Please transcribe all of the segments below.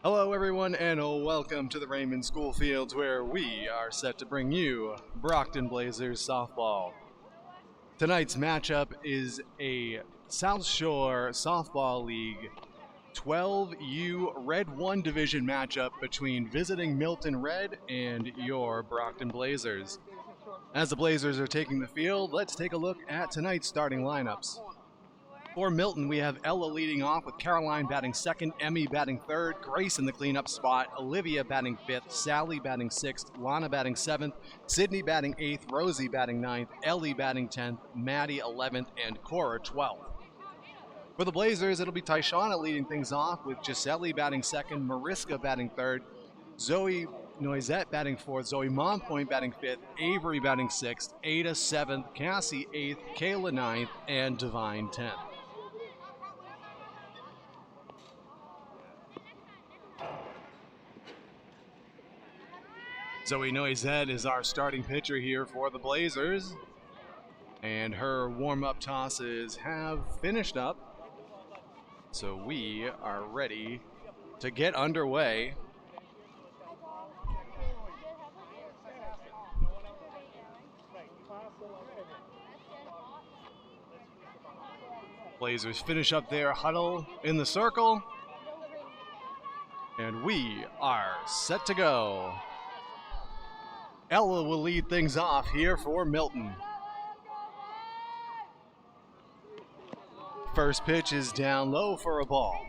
Hello everyone and welcome to the Raymond School Fields where we are set to bring you Brockton Blazers softball. Tonight's matchup is a South Shore Softball League 12U Red 1 division matchup between visiting Milton Red and your Brockton Blazers. As the Blazers are taking the field, let's take a look at tonight's starting lineups. For Milton, we have Ella leading off with Caroline batting second, Emmy batting third, Grace in the cleanup spot, Olivia batting fifth, Sally batting sixth, Lana batting seventh, Sydney batting eighth, Rosie batting ninth, Ellie batting 10th, Maddie 11th, and Cora 12th. For the Blazers, it'll be Tyshauna leading things off with Giselle batting second, Mariska batting third, Zoe Noisette batting fourth, Zoe Monpoint batting fifth, Avery batting sixth, Ada 7th, Cassie 8th, Kayla 9th, and Divine 10th. Zoe Noisette is our starting pitcher here for the Blazers, and her warm-up tosses have finished up, so we are ready to get underway. Blazers finish up their huddle in the circle, and we are set to go. Ella will lead things off here for Milton. First pitch is down low for a ball.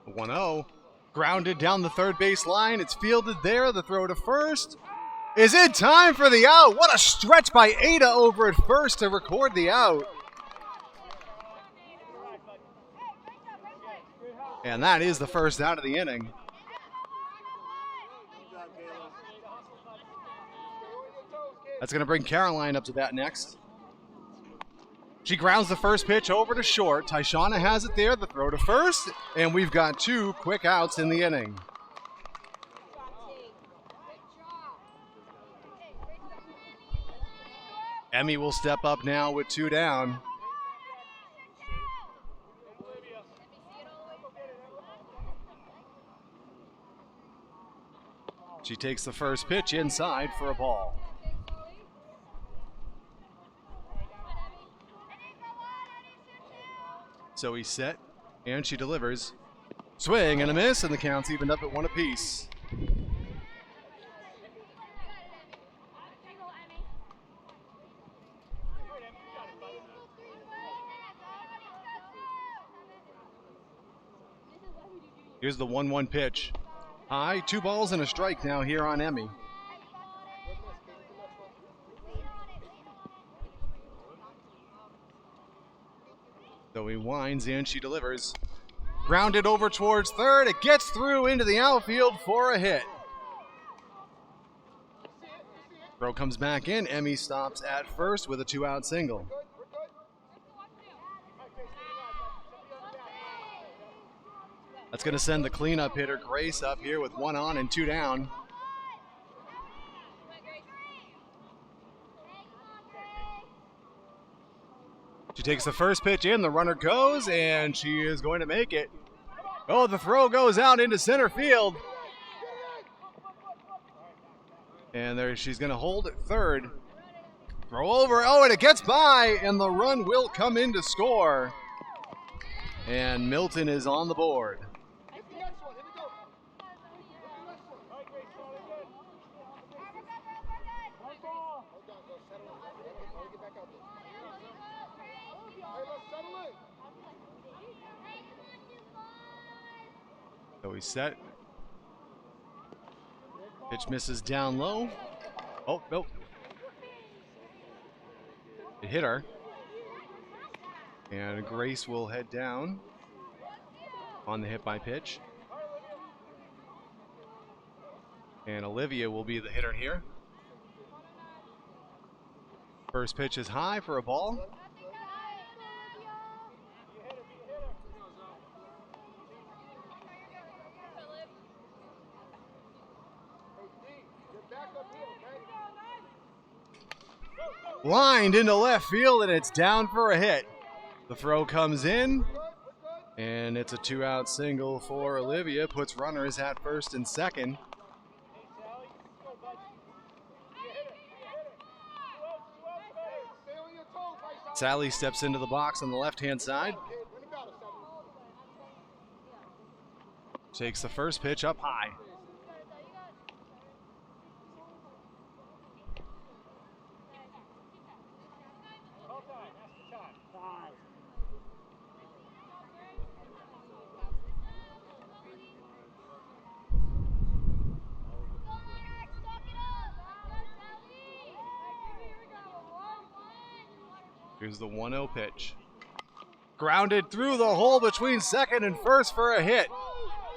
The 1-0. Grounded down the third base line. It's fielded there. The throw to first is in time for the out. What a stretch by Ada over at first to record the out. And that is the first out of the inning. That's going to bring Caroline up to bat next. She grounds the first pitch over to short. Tyshauna has it there, the throw to first, and we've got two quick outs in the inning. Emmy will step up now with two down. She takes the first pitch inside for a ball. So he's set, and she delivers. Swing and a miss, and the count's evened up at one apiece. Here's the 1-1 pitch. High, 2 balls and a strike now here on Emmy. So he winds and she delivers. Grounded over towards third. It gets through into the outfield for a hit. Throw comes back in. Emmy stops at first with a 2-out single. That's going to send the cleanup hitter Grace up here with 1 on and 2 down. She takes the first pitch in, the runner goes, and she is going to make it. Oh, the throw goes out into center field. And there she's going to hold at third. Throw over, oh, and it gets by, and the run will come in to score. And Milton is on the board. So he's set. Pitch misses down low. Oh, nope. It hit her. And Grace will head down on the hit by pitch. And Olivia will be the hitter here. First pitch is high for a ball. Lined into left field, and it's down for a hit. The throw comes in, and it's a 2-out single for Olivia. Puts runners at first and second. Sally steps into the box on the left-hand side. Takes the first pitch up high. Here's the 1-0 pitch. Grounded through the hole between second and first for a hit.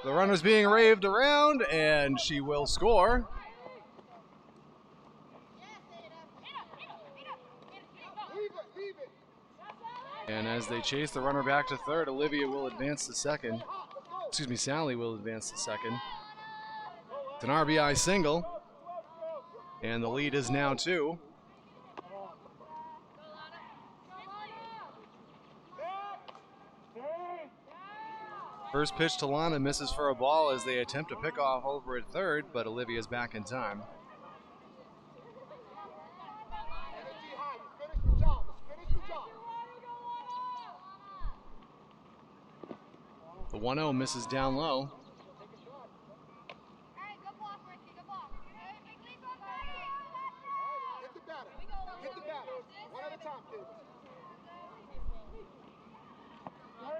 The runner's being raved around, and she will score. And as they chase the runner back to third, Olivia will advance to second. Excuse me, Sally will advance to second. It's an RBI single, and the lead is now 2. First pitch to Lana misses for a ball as they attempt to pick off over at third, but Olivia's back in time. The 1-0 misses down low.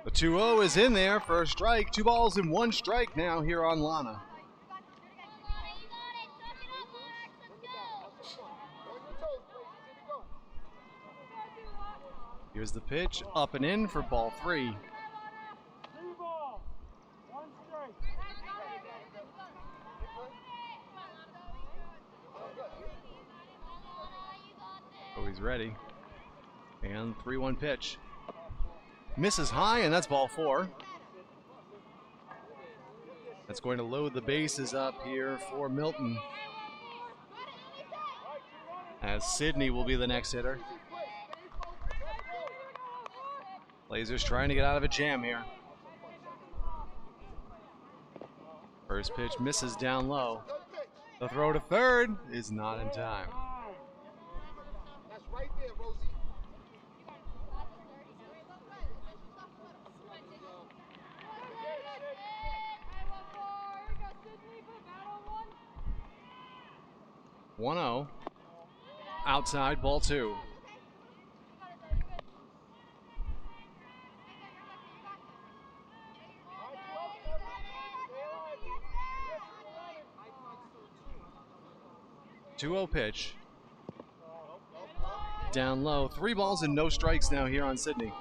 The 2-0 is in there for a strike. 2 balls and 1 strike now here on Lana. Here's the pitch, up and in for ball 3. Oh, he's ready. And 3-1 pitch. Misses high, and that's ball 4. That's going to load the bases up here for Milton, as Sydney will be the next hitter. Blazers trying to get out of a jam here. First pitch misses down low. The throw to third is not in time. That's right there, Rosie. One-0. Outside, ball 2. Two-0 pitch. Down low. 3 balls and no strikes now here on Sydney.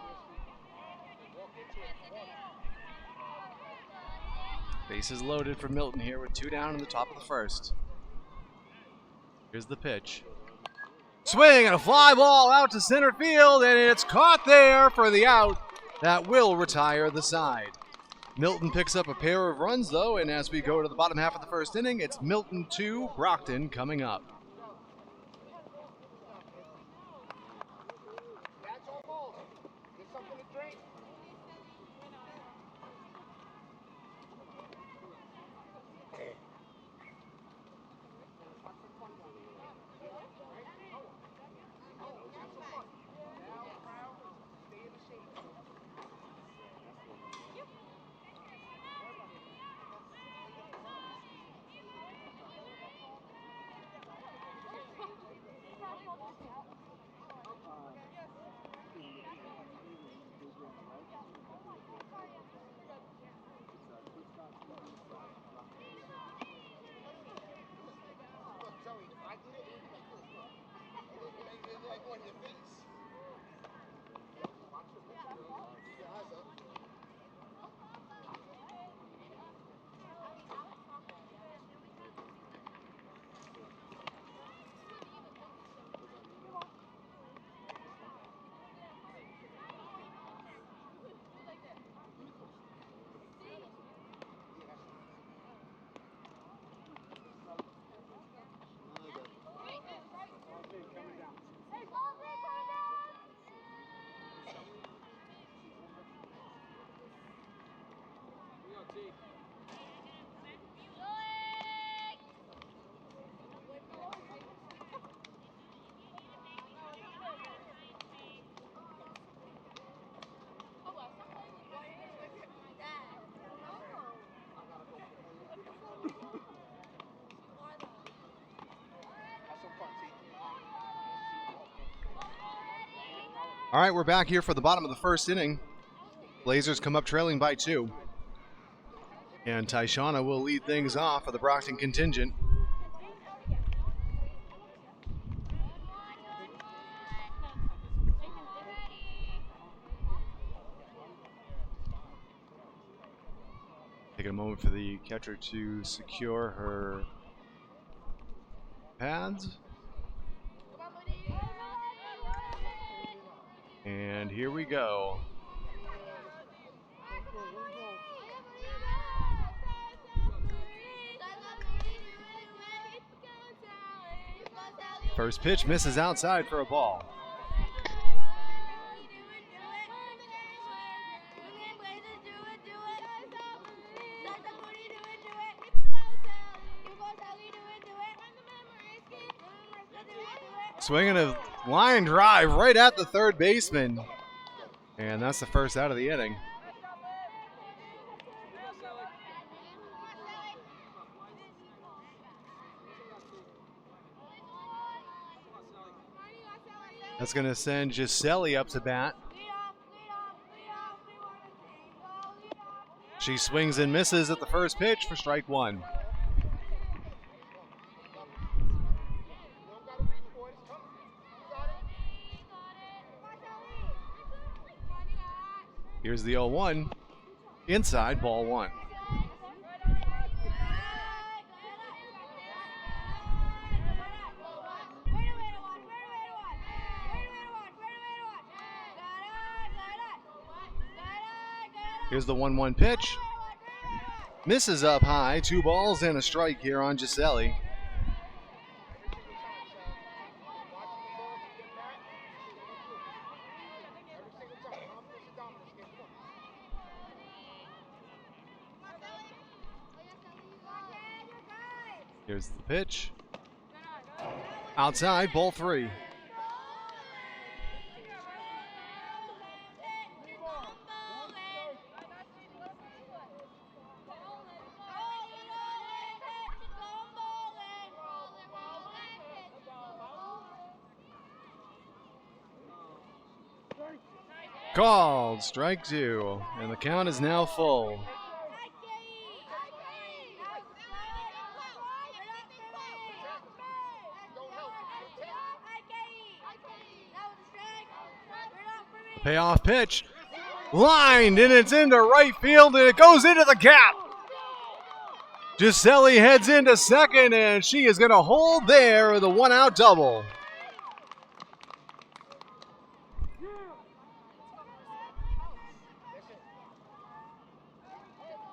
Bases loaded for Milton here with 2 down in the top of the first. Here's the pitch. Swing and a fly ball out to center field, and it's caught there for the out. That will retire the side. Milton picks up a pair of runs, though, and as we go to the bottom half of the first inning, it's Milton 2, Brockton coming up. Get something to drink. All right, we're back here for the bottom of the first inning. Blazers come up trailing by 2. And Tyshauna will lead things off for the Brockton contingent. Take a moment for the catcher to secure her pads. And here we go. First pitch misses outside for a ball. Swinging a line drive right at the third baseman. And that's the first out of the inning. That's going to send Gisele up to bat. She swings and misses at the first pitch for strike 1. Here's the 0-1. Inside, ball 1. Here's the 1-1 pitch. Misses up high. 2 balls and a strike here on Gisele. Here's the pitch. Outside, ball 3. Called, strike 2, and the count is now full. Payoff pitch, lined, and it's into right field, and it goes into the gap. Gisele heads into second, and she is going to hold there with a 1-out double.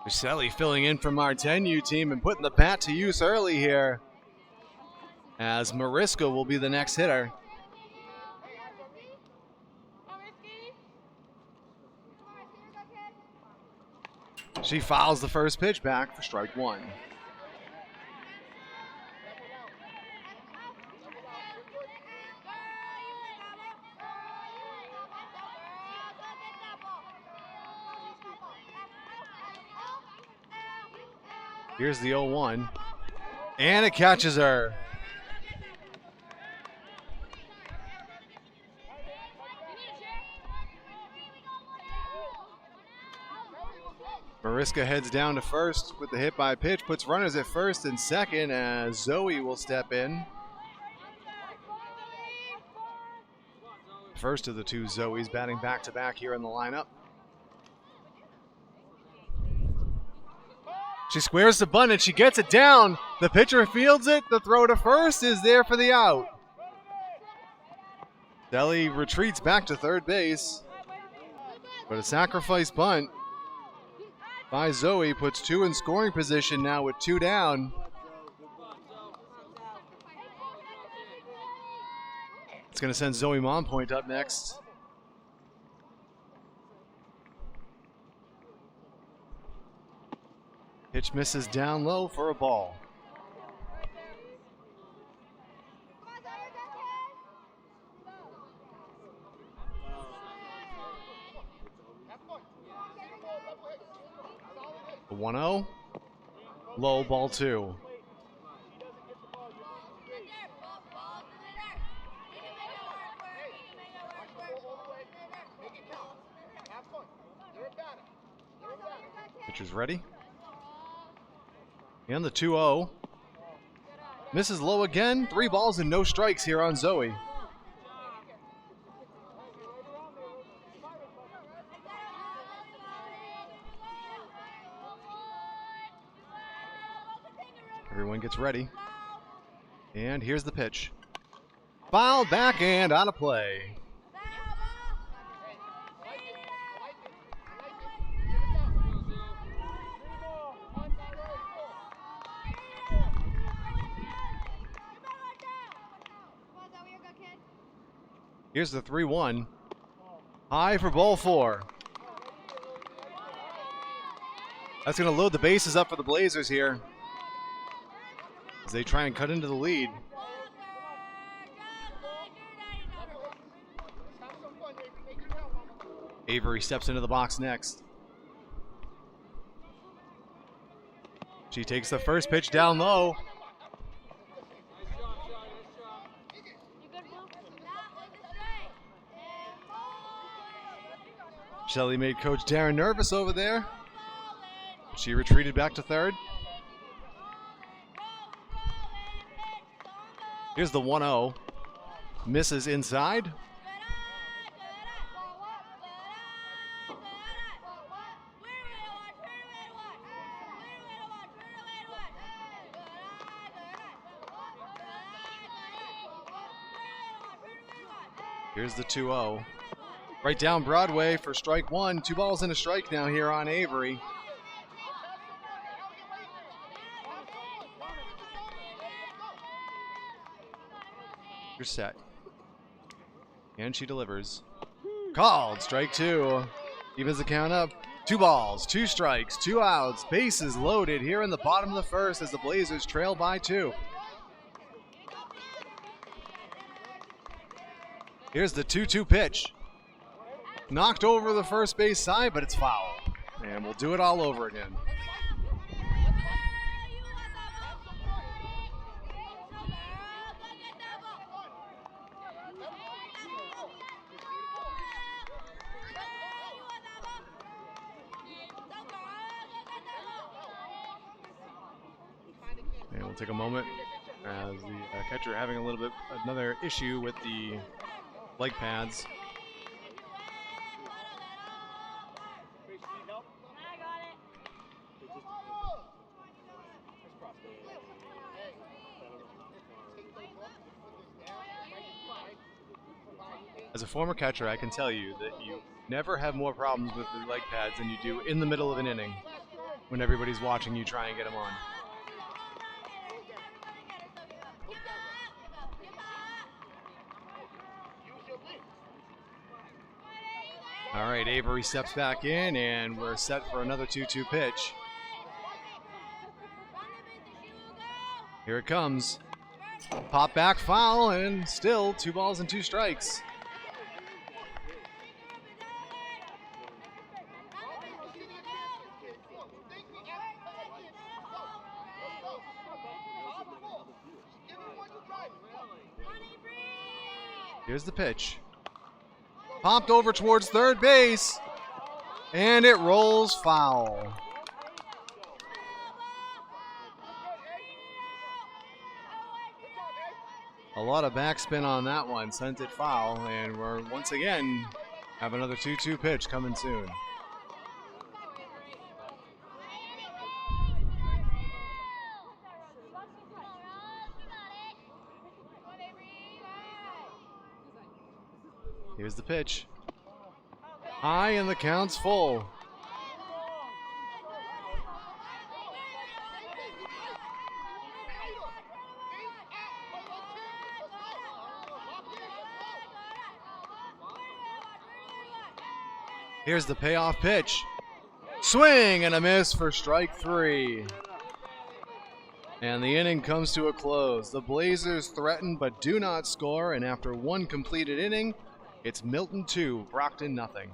Gisele filling in from our 10U team and putting the bat to use early here, as Mariska will be the next hitter. She fouls the first pitch back for strike 1. Here's the 0-1, and it catches her. Mariska heads down to first with the hit by pitch, puts runners at first and second as Zoe will step in. First of the 2 Zoes batting back-to-back here in the lineup. She squares the bunt and she gets it down. The pitcher fields it. The throw to first is there for the out. Deli retreats back to third base. But a sacrifice bunt by Zoe puts 2 in scoring position now with 2 down. It's going to send Zoe Monpoint up next. Pitch misses down low for a ball. The 1-0. Low, ball 2. Pitcher's ready. And the 2-0. Misses low again. 3 balls and no strikes here on Zoe. Everyone gets ready. And here's the pitch. Foul, backhand, out of play. Here's the 3-1. High for ball 4. That's going to load the bases up for the Blazers here as they try and cut into the lead. Avery steps into the box next. She takes the first pitch down low. Shelly made Coach Darren nervous over there. She retreated back to third. Here's the 1-0. Misses inside. Here's the 2-0. Right down Broadway for strike 1. 2 balls and a strike now here on Avery. You're set. And she delivers. Called. Strike 2. Evens the count up. 2 balls, 2 strikes, 2 outs. Bases loaded here in the bottom of the first as the Blazers trail by 2. Here's the 2-2 pitch. Knocked over the first base side, but it's foul. And we'll do it all over again. And we'll take a moment as the catcher having a little bit another issue with the leg pads. As a former catcher, I can tell you that you never have more problems with the leg pads than you do in the middle of an inning when everybody's watching you try and get them on. All right, Avery steps back in, and we're set for another 2-2 pitch. Here it comes. Pop back, foul, and still 2 balls and 2 strikes. Here's the pitch. Popped over towards third base, and it rolls foul. A lot of backspin on that one, sent it foul, and we're once again have another 2-2 pitch coming soon. Here's the pitch. High, and the count's full. Here's the payoff pitch. Swing and a miss for strike 3. And the inning comes to a close. The Blazers threaten but do not score, and after one completed inning, it's Milton 2, Brockton nothing.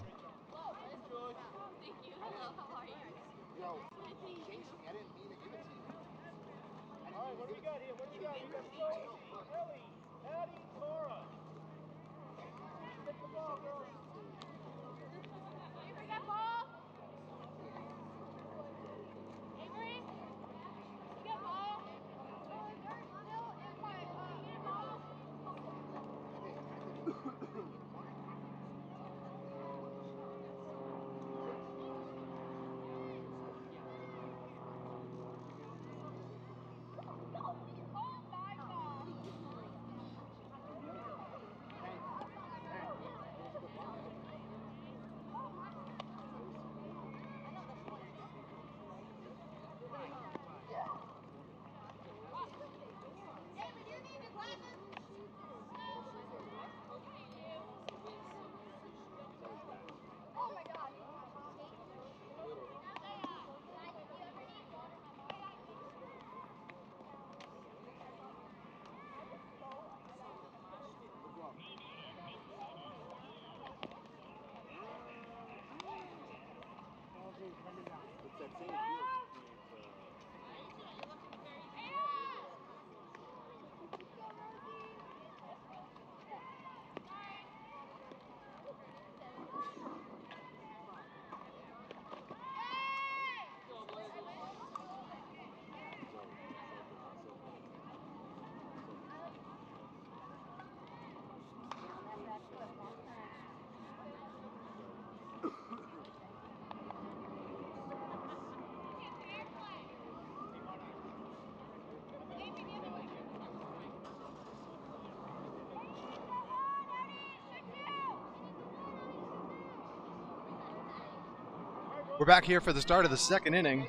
We're back here for the start of the second inning.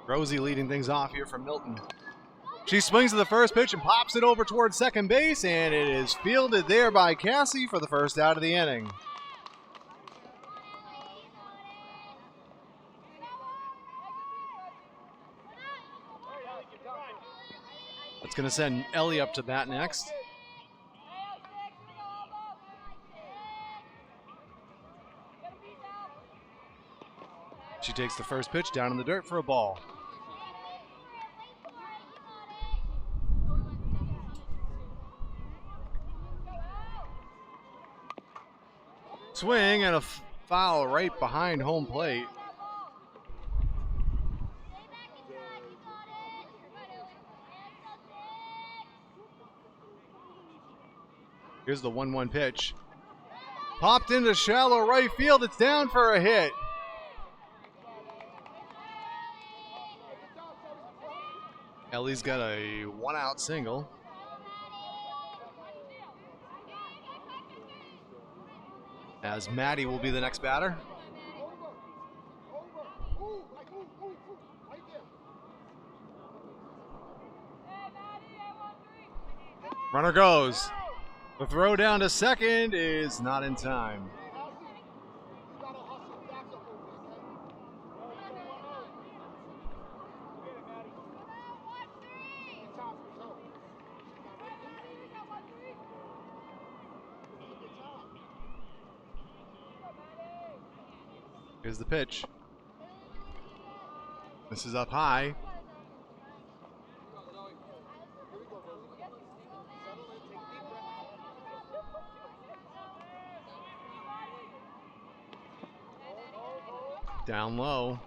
Rosie leading things off here from Milton. She swings to the first pitch and pops it over towards second base, and it is fielded there by Cassie for the first out of the inning. That's going to send Ellie up to bat next. She takes the first pitch down in the dirt for a ball. Swing and a foul right behind home plate. Here's the 1-1 pitch. Popped into shallow right field. It's down for a hit. Ellie's got a 1-out single. As Maddie will be the next batter. Runner goes. The throw down to second is not in time. Here's the pitch. This is up high. Down low.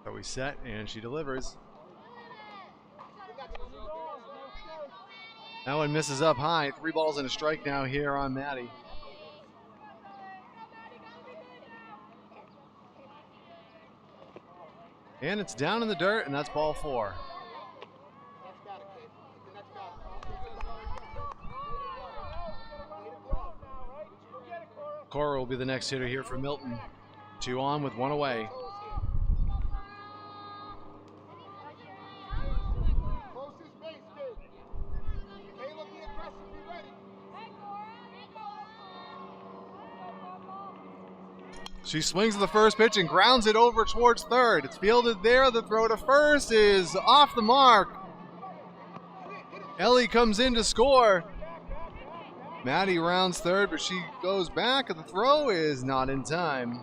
So we set and she delivers. That one misses up high. 3 balls and a strike now here on Maddie. And it's down in the dirt, and that's ball 4. Cora will be the next hitter here for Milton. 2 on with 1 away. She swings at the first pitch and grounds it over towards third. It's fielded there. The throw to first is off the mark. Ellie comes in to score. Maddie rounds third, but she goes back, and the throw is not in time.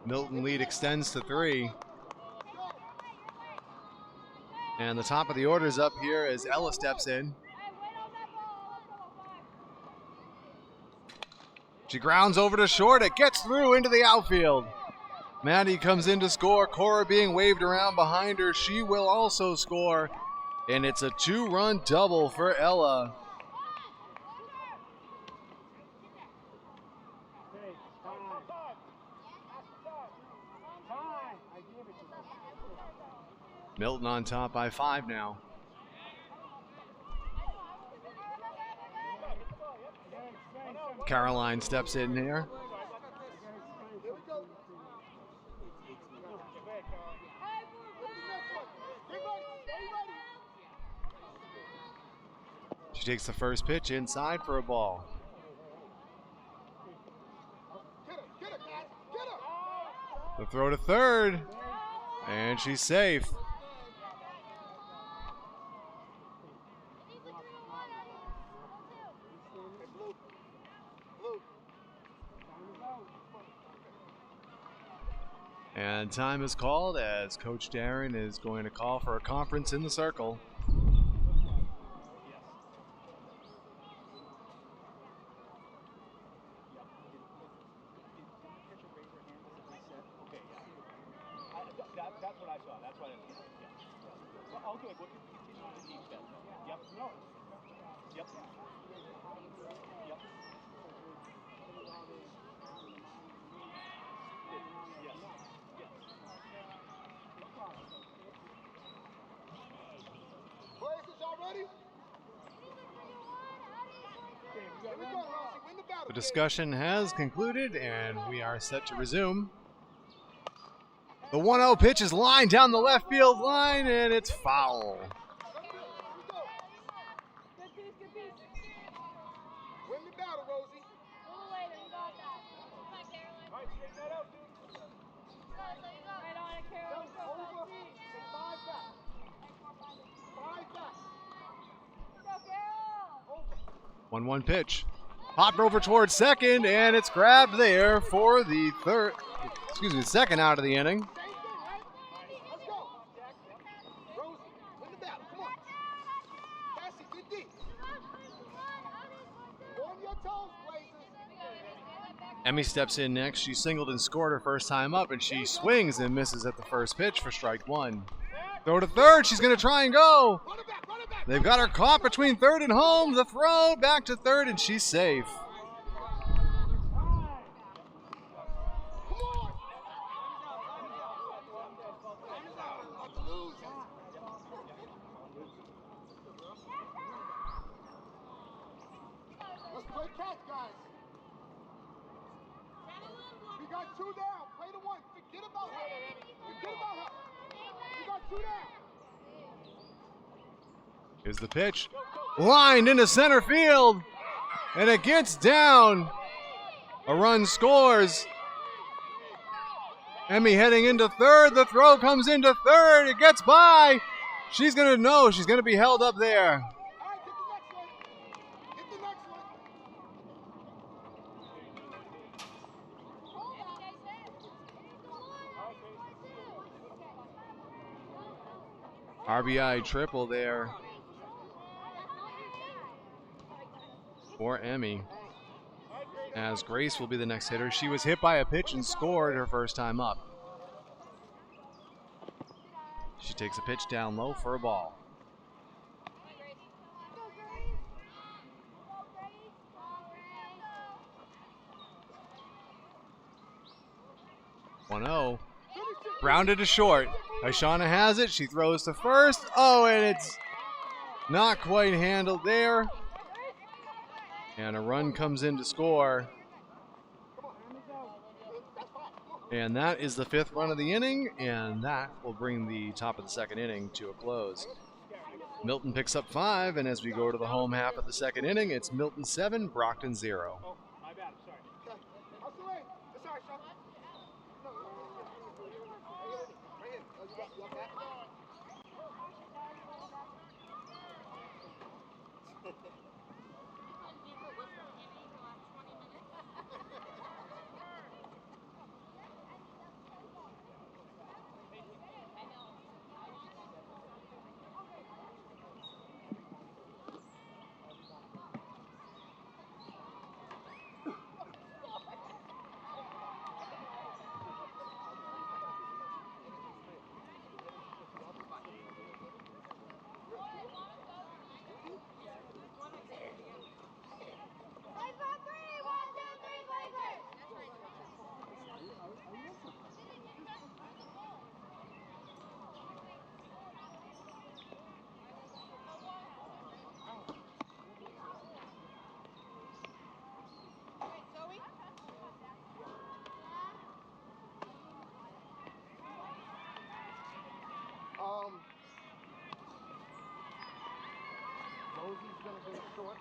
Milton lead extends to 3. And the top of the order is up here as Ella steps in. She grounds over to short. It gets through into the outfield. Maddie comes in to score. Cora being waved around behind her. She will also score. And it's a 2-run double for Ella. Milton on top by 5 now. Caroline steps in here. She takes the first pitch inside for a ball. The throw to third, and she's safe. And time is called as Coach Darren is going to call for a conference in the circle. That's what I saw. That's what I did. Yeah. I'll do it. We'll continue on the team set. Yep. No. Yep. Yep. Yes. Yes. Places, y'all ready? Here we go, Rosie. Win the battle. The discussion has concluded, and we are set to resume. The 1-0 pitch is lined down the left field line, and it's foul. Win the battle, Rosie. Over. 1-1 pitch. Popped over towards second, and it's grabbed there for the second out of the inning. Let's go. Rosie, win the battle. Come on. Cassie, get deep. Go on your toes, Blazers. Emmy steps in next. She singled and scored her first time up, and she swings and misses at the first pitch for strike 1. Throw to third. She's going to try and go. Run it back, run it back. They've got her caught between third and home. The throw back to third, and she's safe. Let's play catch, guys. We got 2 down. Play the 1. Forget about her. Forget about her. We got 2 down. Here's the pitch. Lined into center field. And it gets down. A run scores. Emmy heading into third. The throw comes into third. It gets by. She's going to know. She's going to be held up there. All right, get the next one. Get the next one. RBI triple there for Emmy, as Grace will be the next hitter. She was hit by a pitch and scored her first time up. She takes a pitch down low for a ball. One-0. Grounded to short. Aishana has it. She throws to first. Oh, and it's not quite handled there. And a run comes in to score. And that is the 5th run of the inning, and that will bring the top of the 2nd inning to a close. Milton picks up 5, and as we go to the home half of the second inning, it's Milton 7, Brockton 0. Oh, my bad. I'm sorry. Okay. Hustle in. It's all right, Sean. No, right here. Right here. Oh, you got that? Rosie's gonna go short.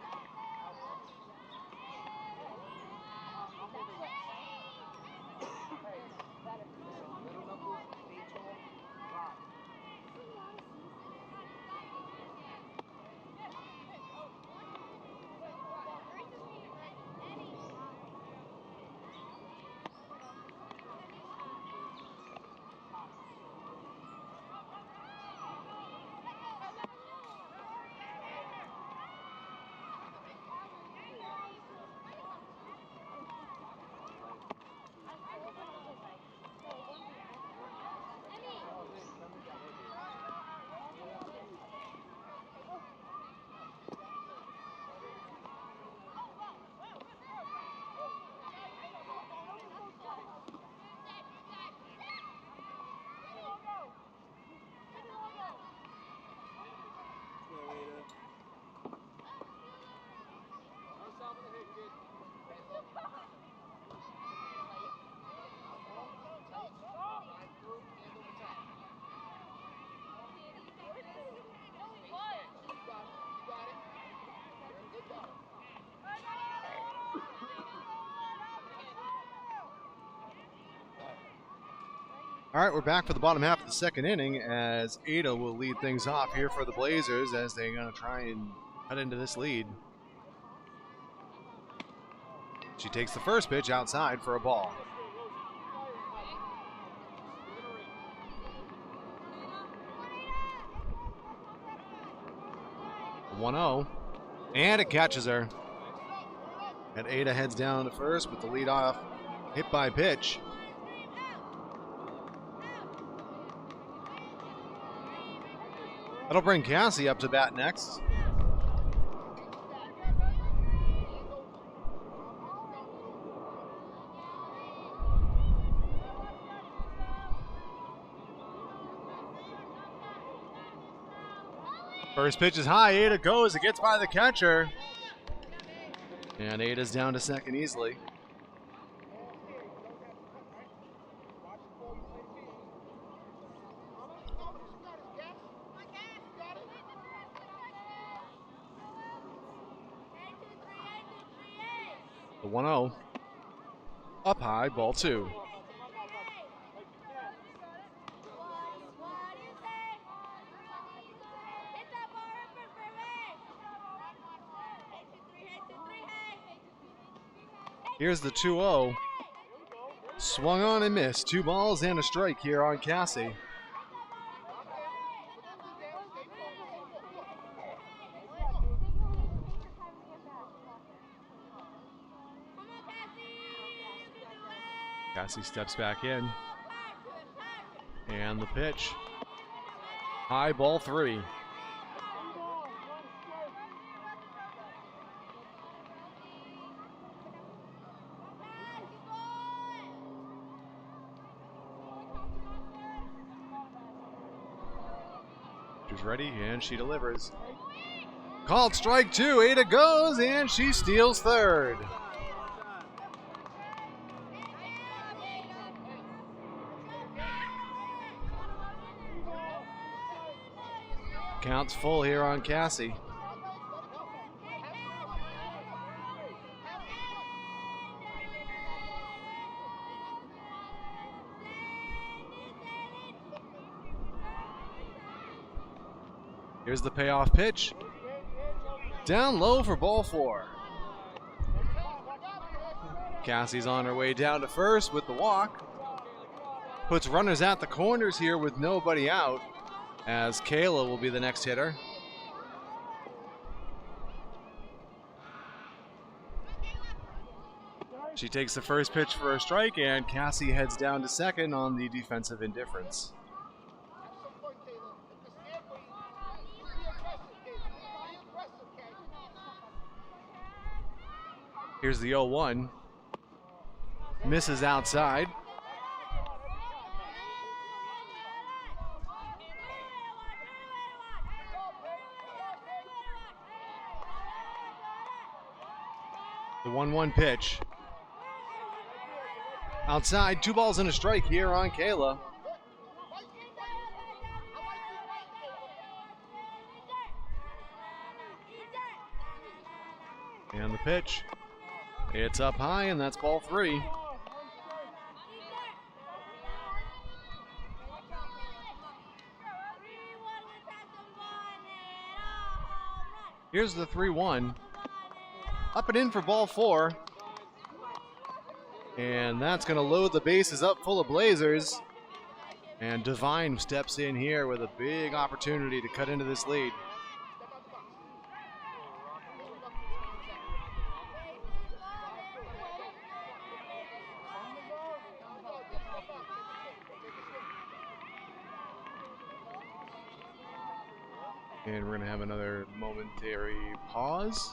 Little knuckles, stay tall, drive. All right, we're back for the bottom half of the second inning as Ada will lead things off here for the Blazers as they're going to try and cut into this lead. She takes the first pitch outside for a ball. 1-0, and it catches her. And Ada heads down to first with the leadoff hit by pitch. That'll bring Cassie up to bat next. First pitch is high, Ada goes, it gets by the catcher. And Ada's down to second easily. The 1-0. Up high, ball 2. Here's the 2-0. Swung on and missed. 2 balls and a strike here on Cassie. Cassie steps back in. And the pitch. High, ball 3. She's ready, and she delivers. Called strike 2. Ada goes, and she steals third. Count's full here on Cassie. Here's the payoff pitch. Down low for ball 4. Cassie's on her way down to first with the walk. Puts runners at the corners here with nobody out, as Kayla will be the next hitter. She takes the first pitch for a strike, and Cassie heads down to second on the defensive indifference. Here's the 0-1. Misses outside. The 1-1 pitch. Outside, 2 balls and a strike here on Kayla. And the pitch. It's up high, and that's ball 3. Here's the 3-1. Up and in for ball 4. And that's going to load the bases up full of Blazers. And Devine steps in here with a big opportunity to cut into this lead. And we're going to have another momentary pause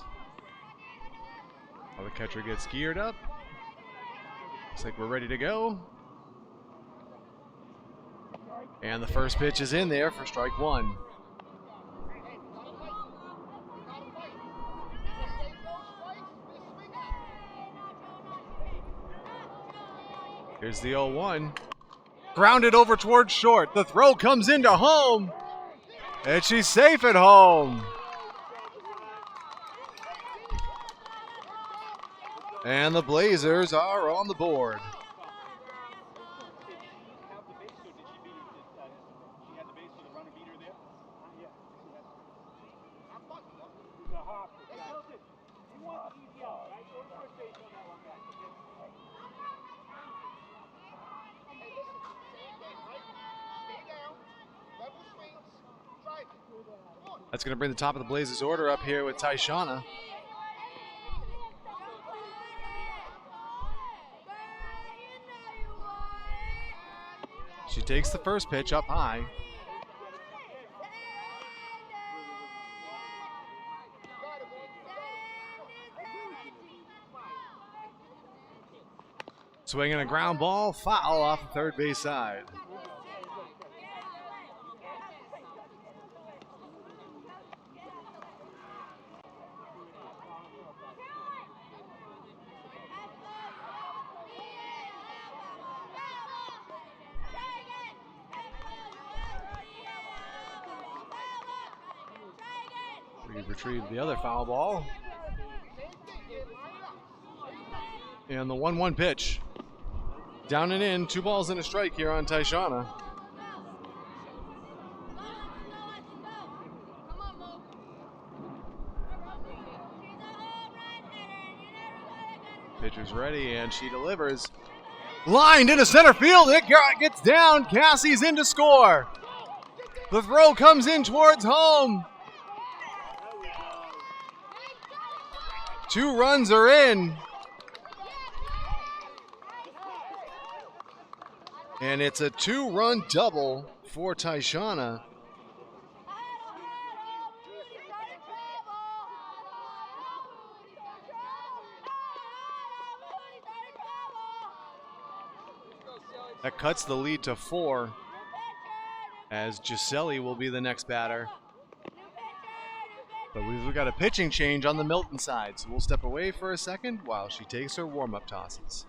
while the catcher gets geared up. Looks like we're ready to go. And the first pitch is in there for strike 1. Here's the 0-1. Grounded over towards short. The throw comes into home. And she's safe at home. And the Blazers are on the board. That's going to bring the top of the Blazers order up here with Tyshana. She takes the first pitch up high. Swinging a ground ball, foul off the third base side. We retrieve the other foul ball. And the 1-1 pitch. Down and in, 2 balls and a strike here on Tyshana. Pitcher's ready, and she delivers. Lined into center field, it gets down. Cassie's in to score. The throw comes in towards home. 2 runs are in. And it's a 2-run double for Tyshana. That cuts the lead to 4, as Giselli will be the next batter. But we've got a pitching change on the Milton side, so we'll step away for a second while she takes her warm-up tosses.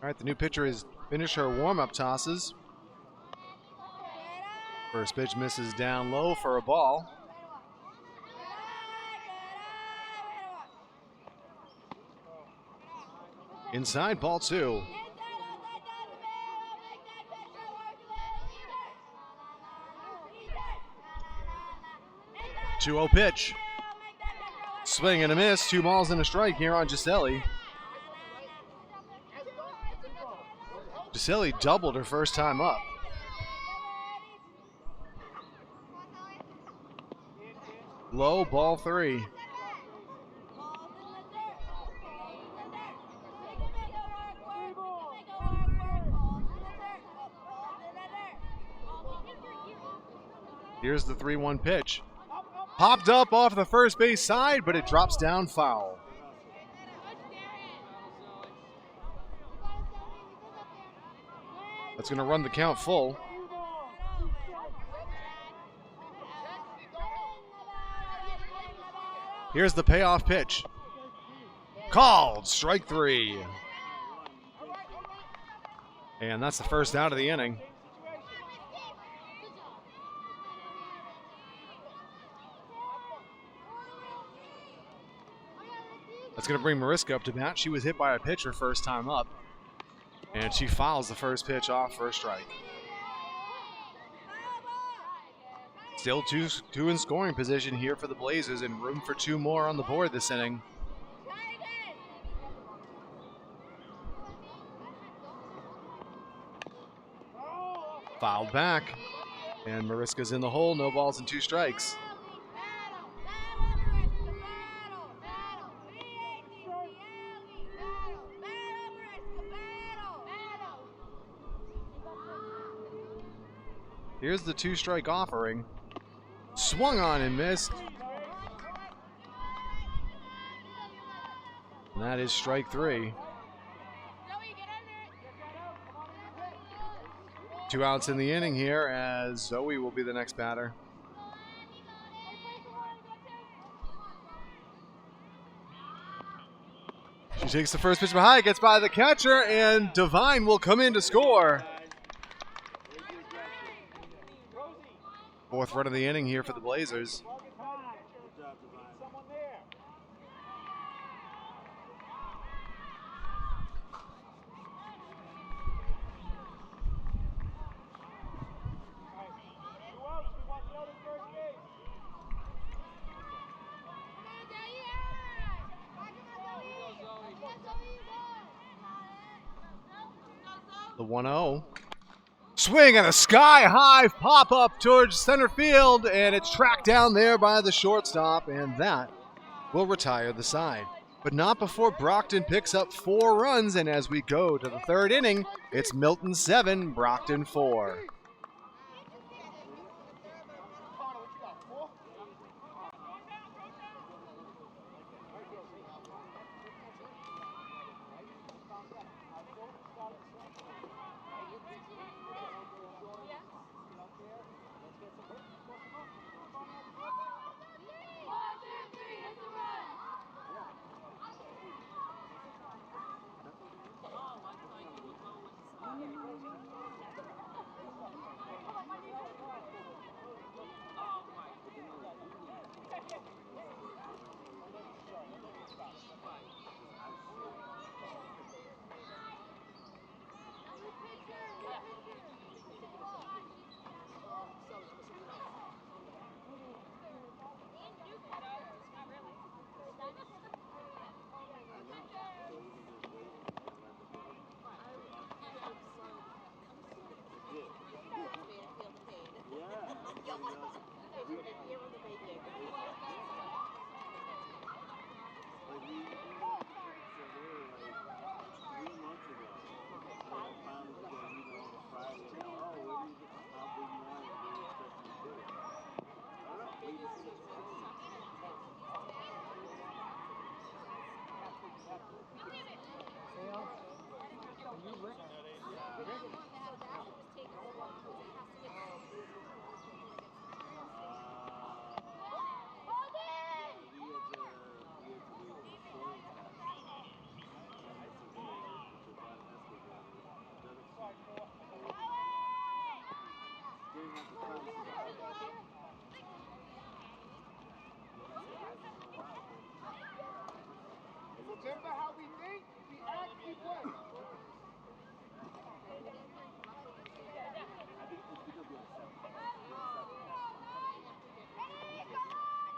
All right, the new pitcher has finished her warm-up tosses. First pitch misses down low for a ball. Inside, ball 2. 2-0 pitch. Swing and a miss. 2 balls and a strike here on Giselli. Giselli doubled her first time up. Low, ball 3. Here's the 3-1 pitch. Popped up off the first base side, but it drops down foul. That's going to run the count full. Here's the payoff pitch. Called, strike 3. And that's the first out of the inning. That's going to bring Mariska up to bat. She was hit by a pitcher first time up, and she fouls the first pitch off for a strike. Still two in scoring position here for the Blazers, and room for 2 more on the board this inning. Fouled back, and Mariska's in the hole. No balls and 2 strikes. Here's the 2-strike offering. Swung on and missed. And that is strike 3. 2 outs in the inning here, as Zoe will be the next batter. She takes the first pitch behind, gets by the catcher, and Devine will come in to score. 4th run of the inning here for the Blazers. The 1-0. Swing and a sky-high pop-up towards center field, and it's tracked down there by the shortstop, and that will retire the side. But not before Brockton picks up 4 runs, and as we go to the 3rd inning, it's Milton 7, Brockton 4.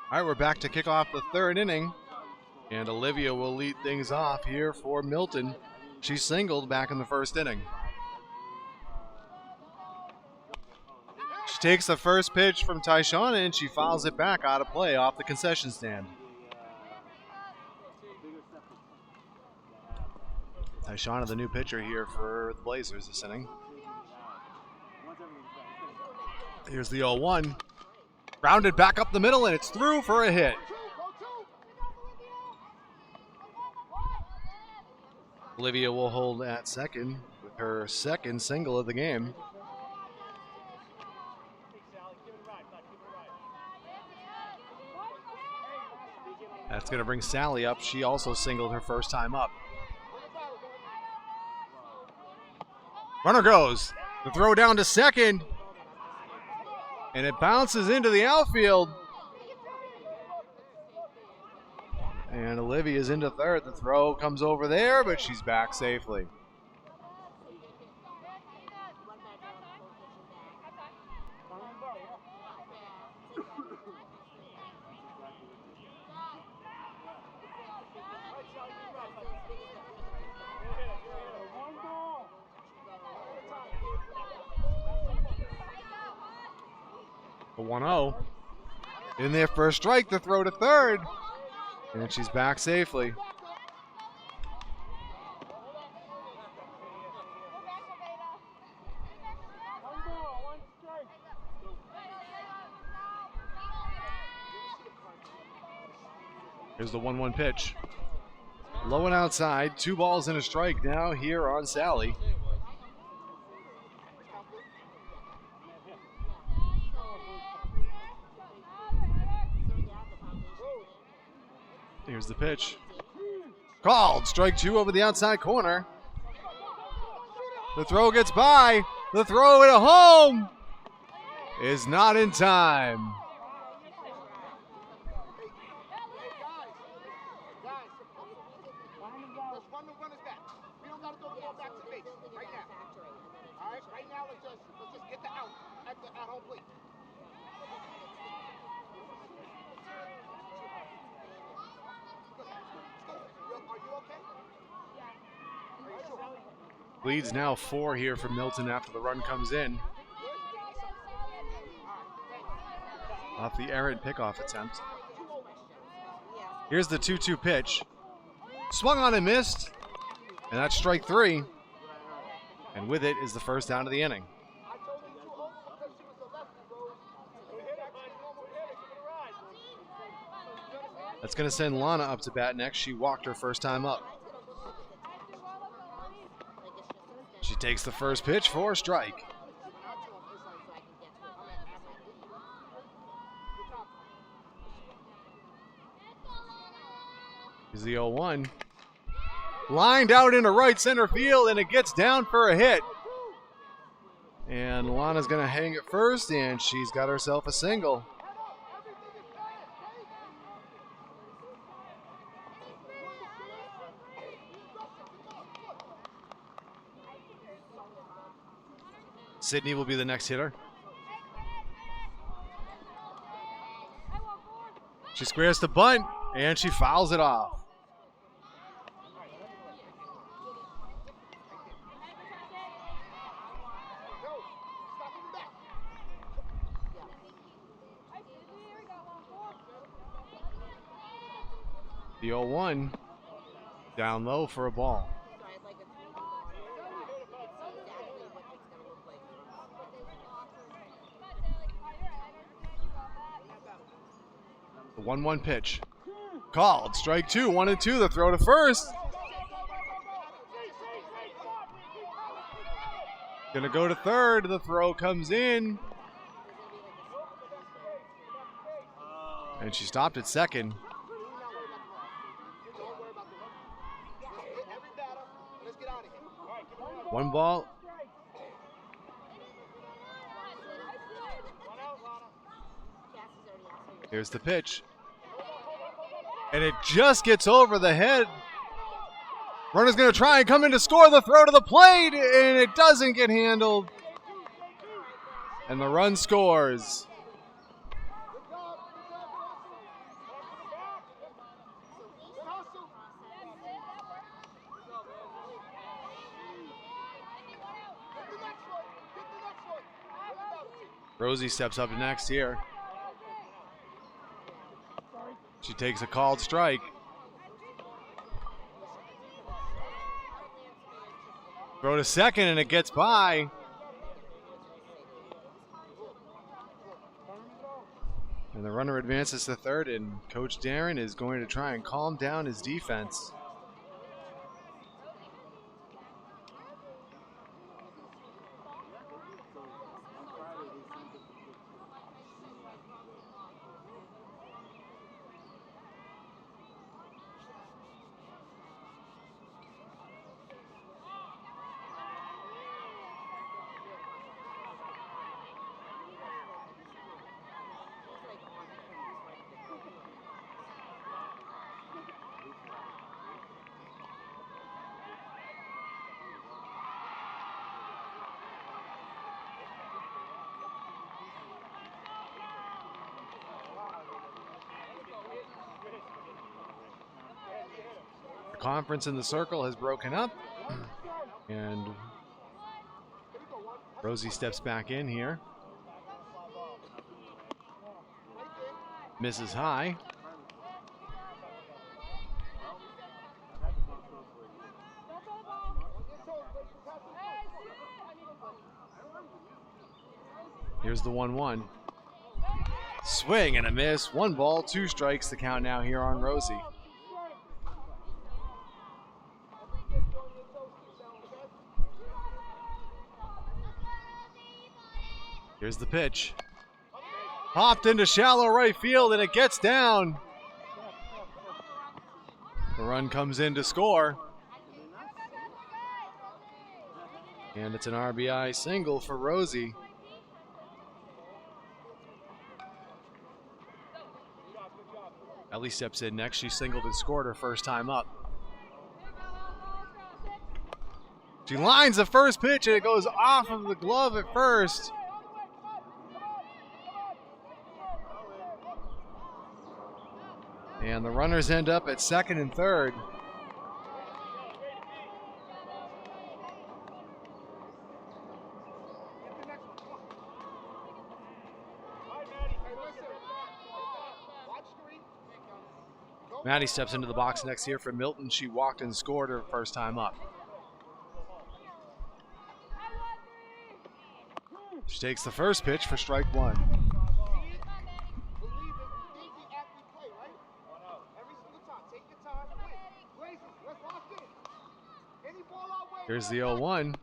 All right, we're back to kick off the third inning. And Olivia will lead things off here for Milton. She singled back in the first inning. She takes the first pitch from Tyshawn and she fouls it back out of play off the concession stand. Tyshawn, the new pitcher here for the Blazers this inning. Here's the 0-1. Grounded back up the middle and it's through for a hit. Olivia will hold at second with her second single of the game. That's going to bring Sally up. She also singled her first time up. Runner goes. The throw down to second. And it bounces into the outfield. And Olivia's into third. The throw comes over there, but she's back safely. The 1-0. In there for a strike, the throw to third. And she's back safely. Here's the 1-1 pitch. Low and outside, 2 balls and a strike now here on Sally. Here's the pitch. Called. Strike 2 over the outside corner. The throw gets by. The throw at home is not in time. Let's run the runners back. We don't got to throw the ball back to base right now. All right, right now let's just get the out at home plate. Are you okay? Are you sure? Leads now 4 here for Milton after the run comes in. Off the errant pickoff attempt. Here's the 2-2 pitch. Swung on and missed. And that's strike 3. And with it is the first down of the inning. That's going to send Lana up to bat next. She walked her first time up. She takes the first pitch for a strike. Here's the 0-1. Lined out into right center field, and it gets down for a hit. And Lana's going to hang it first, and she's got herself a single. Sydney will be the next hitter. She squares the bunt, and she fouls it off. The 0-1 down low for a ball. The 1-1 pitch. Called. Strike 2. 1-2. The throw to first. Gonna go to third. The throw comes in. And she stopped at second. One ball. Here's the pitch. And it just gets over the head. Runner's going to try and come in to score. The throw to the plate, and it doesn't get handled. And the run scores. Rosie steps up next here. She takes a called strike. Throw to second and it gets by. And the runner advances to third, and Coach Darren is going to try and calm down his defense. The conference in the circle has broken up, and Rosie steps back in here. Misses high. Here's the 1-1. Swing and a miss. 1 ball, 2 strikes. The count now here on Rosie. Here's the pitch. Popped into shallow right field and it gets down. The run comes in to score. And it's an RBI single for Rosie. Ellie steps in next. She singled and scored her first time up. She lines the first pitch and it goes off of the glove at first. And the runners end up at second and third. Maddie steps into the box next here for Milton. She walked and scored her first time up. She takes the first pitch for strike 1. Here's the 0-1.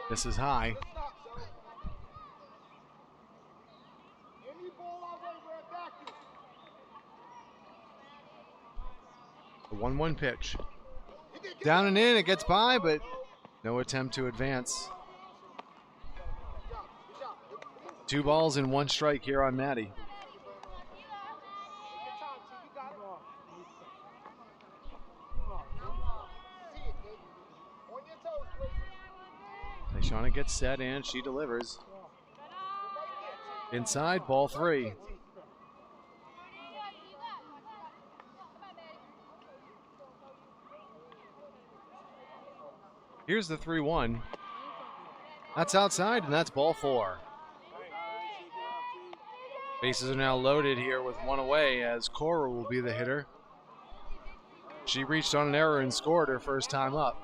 This is high. The 1-1 pitch. Down and in, it gets by, but no attempt to advance. 2 balls and 1 strike here on Maddie. Shauna gets set and she delivers. Inside, ball 3. Here's the 3-1. That's outside, and that's ball 4. Bases are now loaded here with 1 away as Cora will be the hitter. She reached on an error and scored her first time up.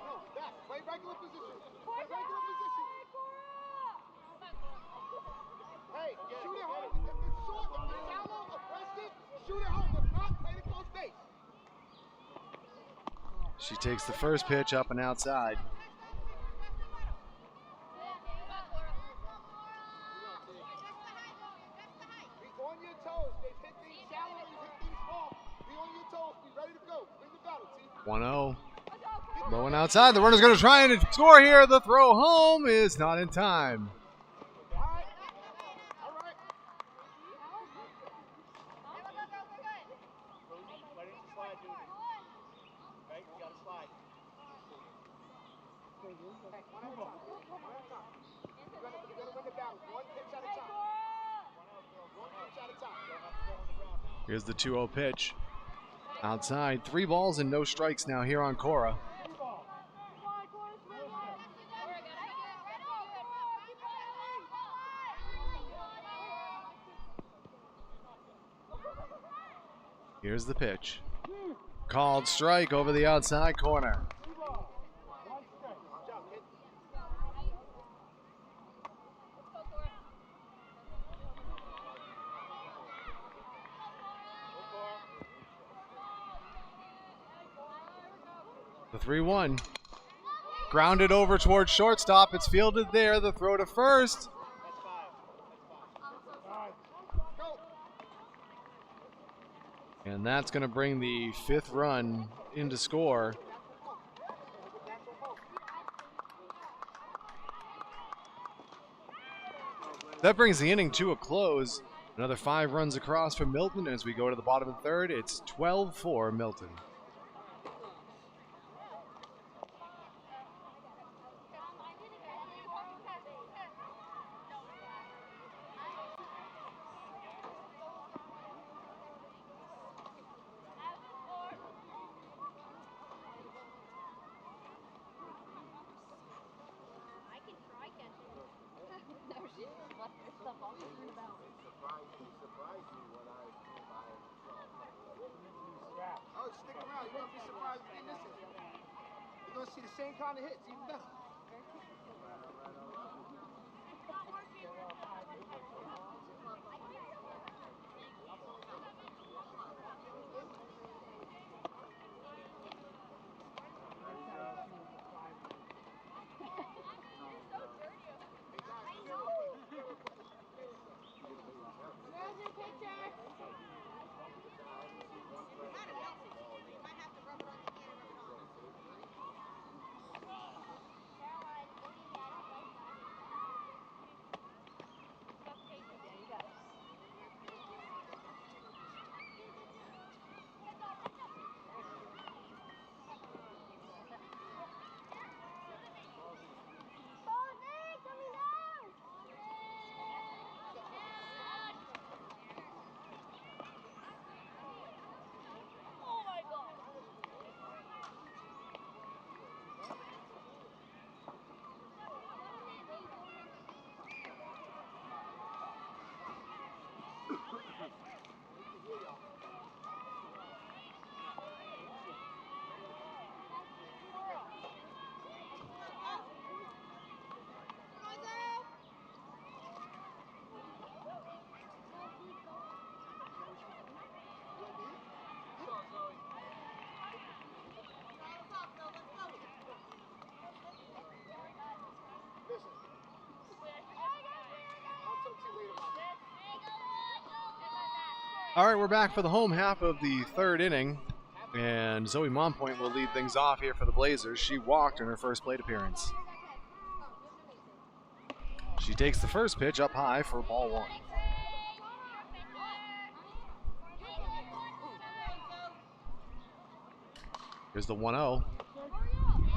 She takes the first pitch up and outside. Be on your toes. They hit things shallow, you hit things off. Be on your toes. Be ready to go. Bring the battle, team. 1-0. Low and outside. The runner's going to try and score here. The throw home is not in time. Here's the 2-0 pitch. Outside, 3 balls and no strikes now here on Cora. Here's the pitch. Called strike over the outside corner. The 3-1. Grounded over towards shortstop. It's fielded there. The throw to first. And that's going to bring the 5th run into score. That brings the inning to a close. Another 5 runs across from Milton as we go to the bottom of the 3rd. It's 12-4 Milton. Oh, stick around. You're gonna be surprised if they listen. You're gonna see the same kind of hits, even better. All right, we're back for the home half of the 3rd inning, and Zoe Monpoint will lead things off here for the Blazers. She walked in her first plate appearance. She takes the first pitch up high for ball 1. Here's the 1-0.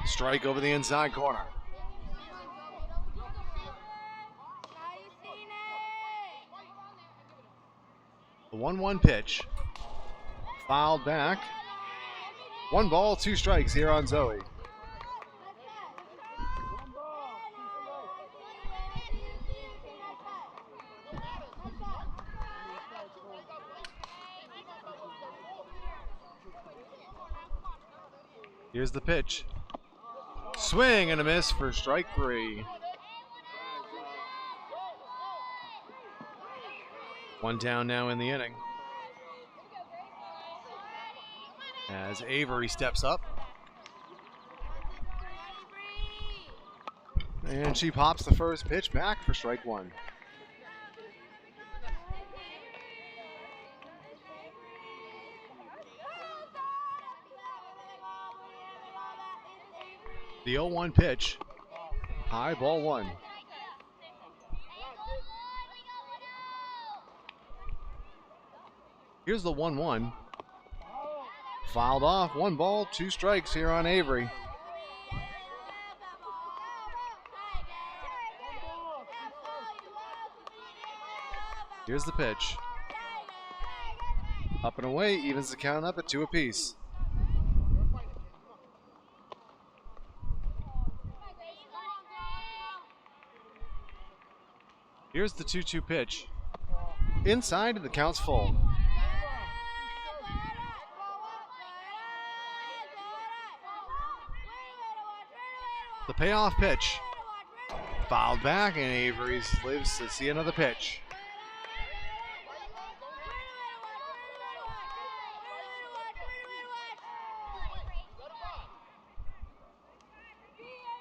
Strike over the inside corner. The 1-1 pitch. Fouled back. 1 ball, 2 strikes here on Zoe. Here's the pitch. Swing and a miss for strike 3. 1 down now in the inning. As Avery steps up. And she pops the first pitch back for strike 1. The 0-1 pitch. High, ball 1. Here's the 1-1. Fouled off. 1 ball, 2 strikes here on Avery. Here's the pitch. Up and away, evens the count up at 2 apiece. Here's the 2-2 pitch. Inside, and the count's full. The payoff pitch. Fouled back, and Avery lives to see another pitch.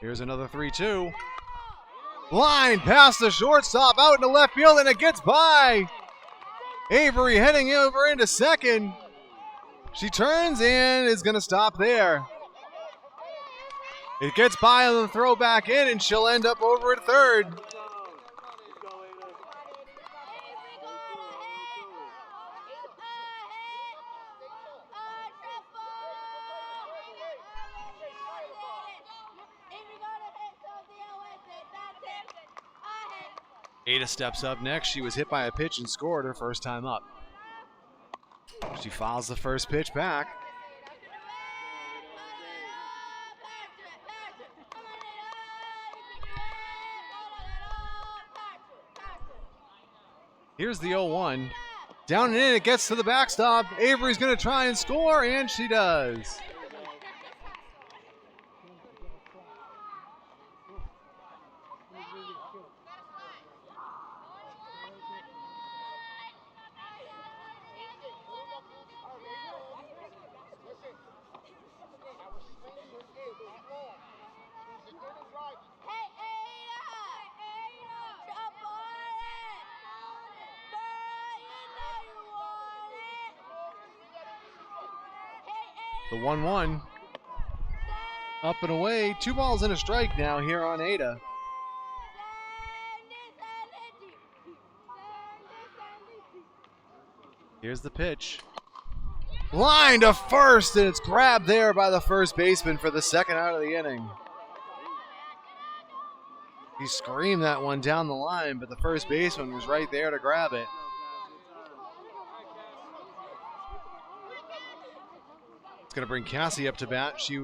Here's another 3-2. Line past the shortstop, out into left field, and it gets by. Avery heading over into second. She turns and is going to stop there. It gets by on the throw back in, and she'll end up over at third. Ada steps up next. She was hit by a pitch and scored her first time up. She fouls the first pitch back. Here's the 0-1. Down and in, it gets to the backstop. Avery's going to try and score, and she does. The 1-1. Up and away. 2 balls and a strike now here on Ada. Here's the pitch. Line to first, and it's grabbed there by the first baseman for the second out of the inning. He screamed that one down the line, but the first baseman was right there to grab it. It's going to bring Cassie up to bat. She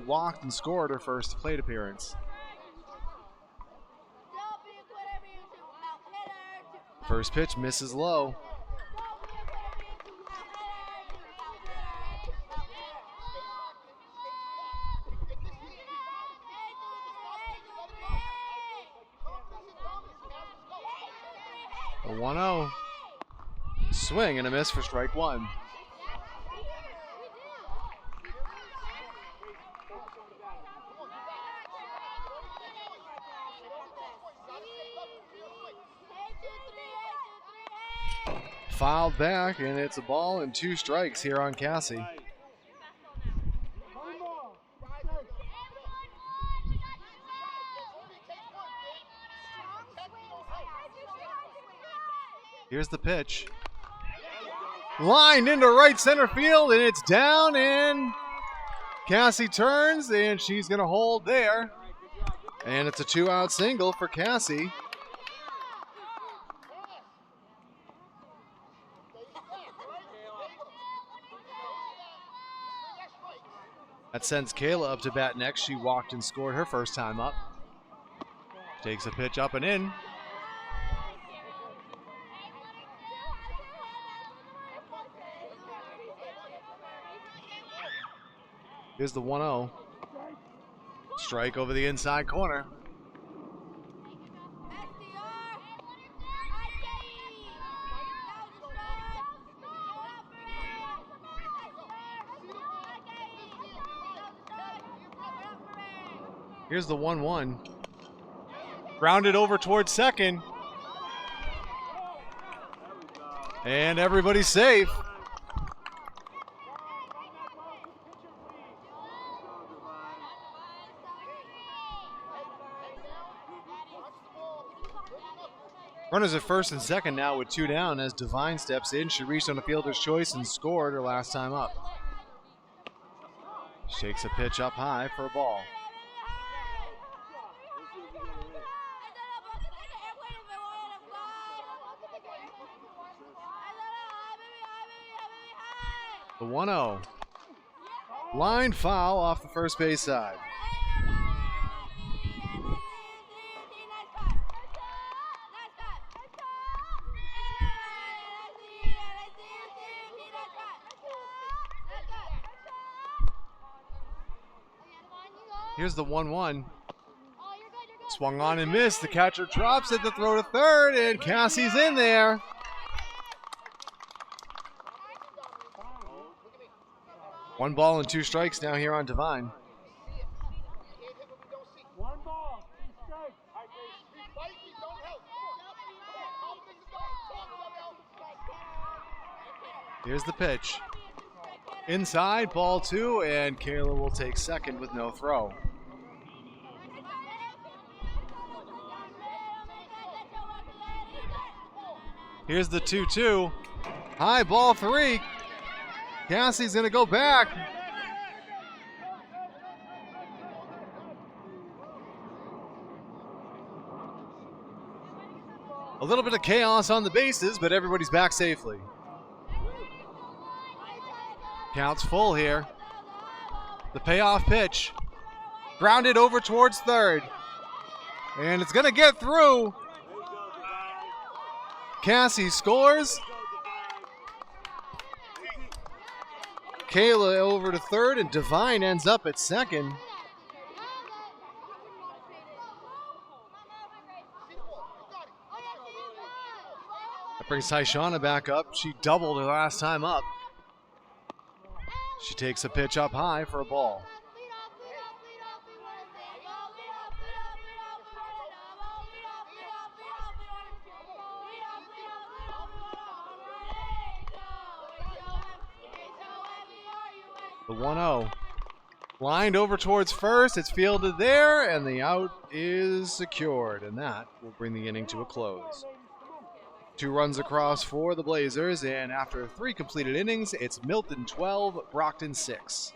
walked and scored her first plate appearance. First pitch misses low. A 1-0. Swing and a miss for strike one. Fouled back, and it's a ball and 2 strikes here on Cassie. Here's the pitch. Lined into right center field, and it's down, and Cassie turns, and she's going to hold there. And it's a 2-out single for Cassie. That sends Kayla up to bat next. She walked and scored her first time up. Takes a pitch up and in. Here's the 1-0. Strike over the inside corner. Here's the 1-1. Grounded over towards second. And everybody's safe. Runners at first and second now with 2 down as Devine steps in. She reached on the fielder's choice and scored her last time up. She takes a pitch up high for a ball. The 1-0. Line foul off the first base side. Here's the 1-1. Swung on and missed. The catcher drops it. The throw to third, and Cassie's in there. One ball and 2 strikes now here on Divine. One ball, 2 strikes. Here's the pitch. Inside, ball 2, and Kayla will take second with no throw. Here's the 2-2. High, ball 3. Cassie's going to go back. A little bit of chaos on the bases, but everybody's back safely. Counts full here. The payoff pitch. Grounded over towards third. And it's going to get through. Cassie scores. Kayla over to third, and Divine ends up at second. That brings Taishana back up. She doubled her last time up. She takes a pitch up high for a ball. The 1-0. Lined over towards first. It's fielded there, and the out is secured. And that will bring the inning to a close. 2 runs across for the Blazers, and after 3 completed innings, it's Milton 12, Brockton 6.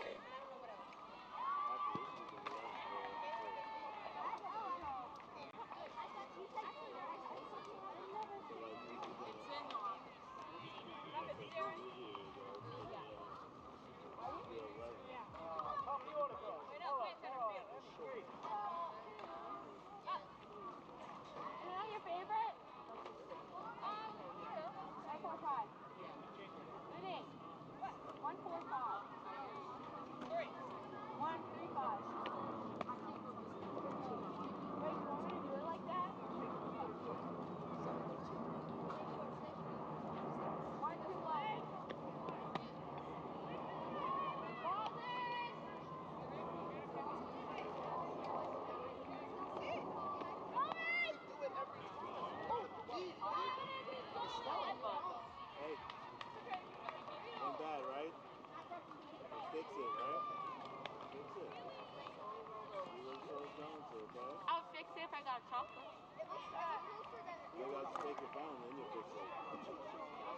I'll fix it if I got chocolate. You got to take it down, then you fix it. She said she got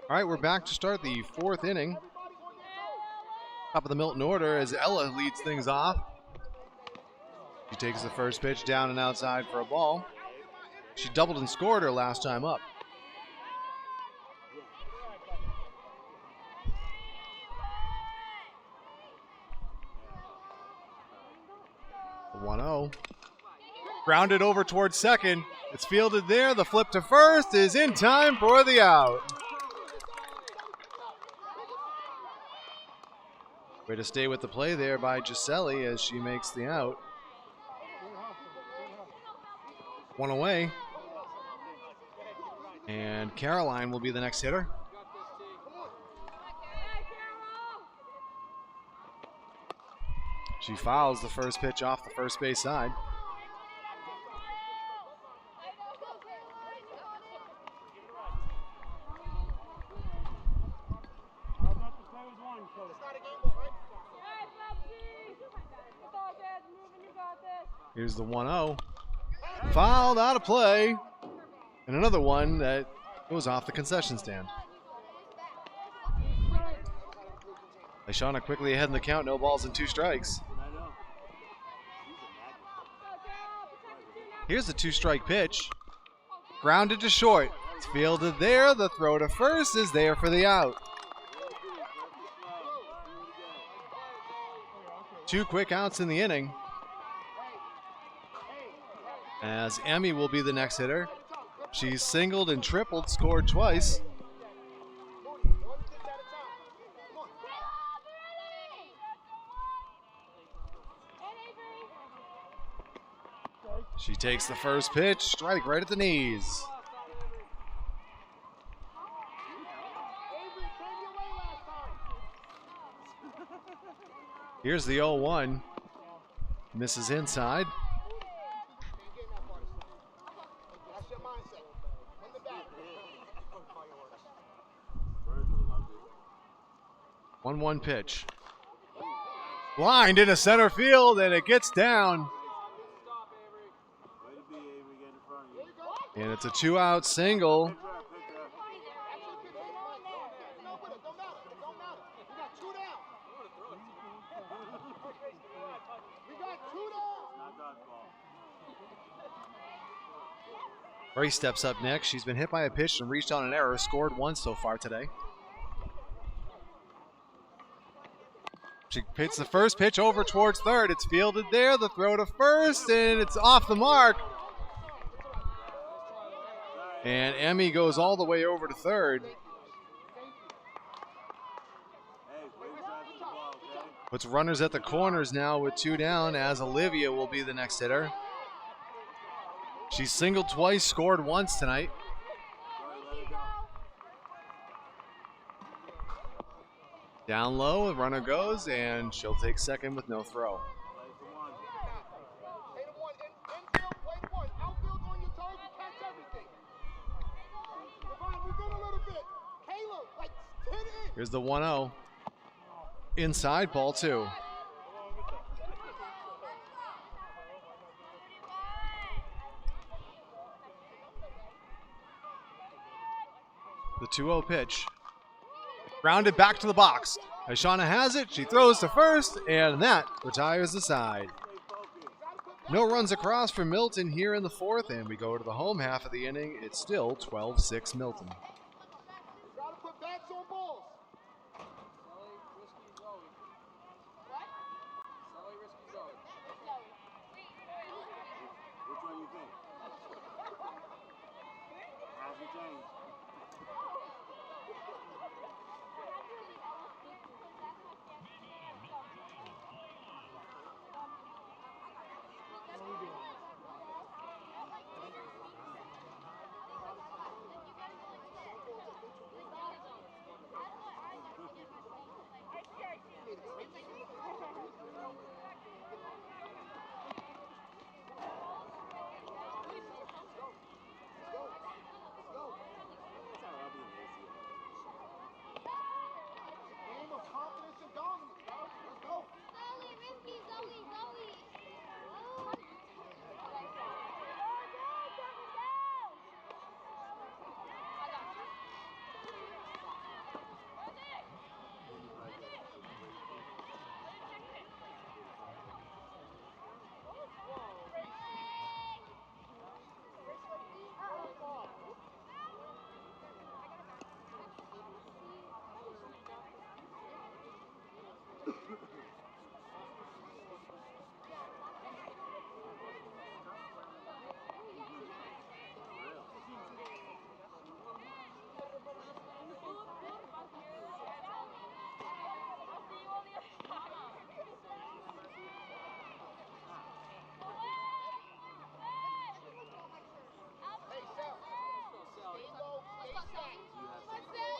All right, we're back to start the 4th inning. Top of the Milton order as Ella leads things off. She takes the first pitch down and outside for a ball. She doubled and scored her last time up. 1-0. Grounded over towards second. It's fielded there. The flip to first is in time for the out. Way to stay with the play there by Giselli as she makes the out. 1 away. And Caroline will be the next hitter. She fouls the first pitch off the first base side. Here's the 1-0. Fouled out of play. And another one that goes off the concession stand. Shauna quickly ahead in the count. No balls and 2 strikes. Here's the 2-strike pitch. Grounded to short. It's fielded there. The throw to first is there for the out. 2 quick outs in the inning. As Emmy will be the next hitter. She's singled and tripled, scored twice. She takes the first pitch, strike right at the knees. Here's the 0-1. Misses inside. That's your mindset. Win the bat. 1-1 pitch. Lined into center field, and it gets down. And it's a 2-out single. Ray steps up next. She's been hit by a pitch and reached on an error. Scored once so far today. She hits the first pitch over towards third. It's fielded there. The throw to first, and it's off the mark. And Emmy goes all the way over to third. Puts runners at the corners now with 2 down, as Olivia will be the next hitter. She's singled twice, scored once tonight. Down low, the runner goes, and she'll take second with no throw. Here's the 1-0. Inside, ball 2. The 2-0 pitch. Grounded back to the box. As Shauna has it, she throws to first, and that retires the side. No runs across for Milton here in the 4th, and we go to the home half of the inning. It's still 12-6 Milton.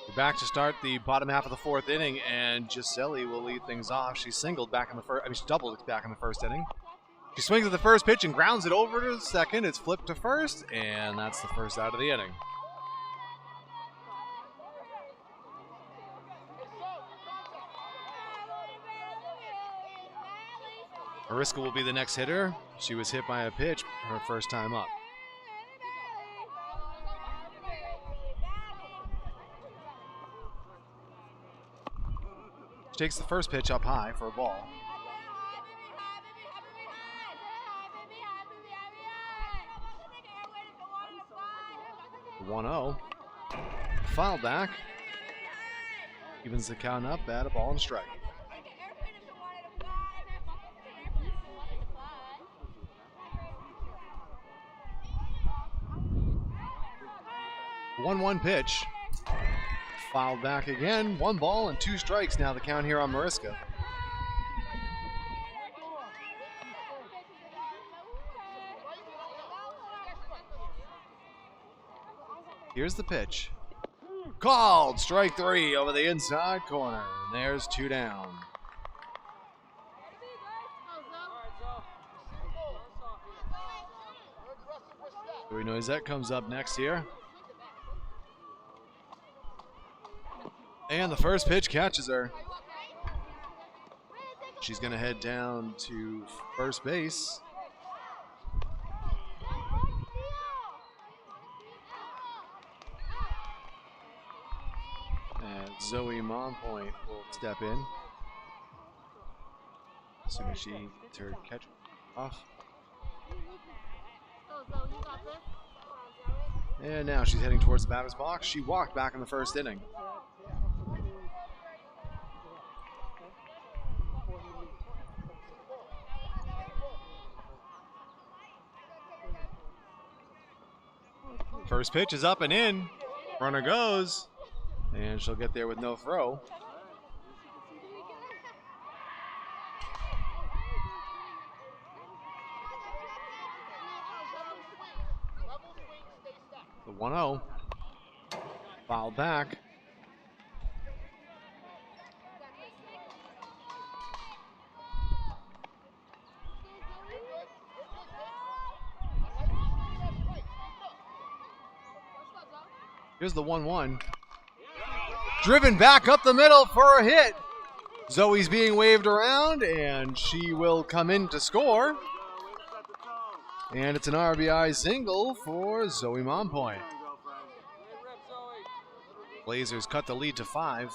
We're back to start the bottom half of the 4th inning, and Gisele will lead things off. She singled back in the first. She doubled back in the 1st inning. She swings at the first pitch and grounds it over to second. It's flipped to first, and that's the first out of the inning. Mariska will be the next hitter. She was hit by a pitch her first time up. She takes the first pitch up high for a ball. 1-0. Foul back. Evens the count up at a ball and strike. The 1-1 pitch. Fouled back again. 1 ball and 2 strikes now the count here on Mariska. Here's the pitch. Called. Strike 3 over the inside corner. And there's 2 down. Joey Noisette comes up next here. And the first pitch catches her. She's going to head down to first base. And Zoe Monpoint will step in as soon as she gets her catch off. And now she's heading towards the batter's box. She walked back in the first inning. First pitch is up and in. Runner goes. And she'll get there with no throw. The 1-0. Fouled back. Here's the 1-1. Driven back up the middle for a hit. Zoe's being waved around, and she will come in to score. And it's an RBI single for Zoe Monpoint. Blazers cut the lead to 5.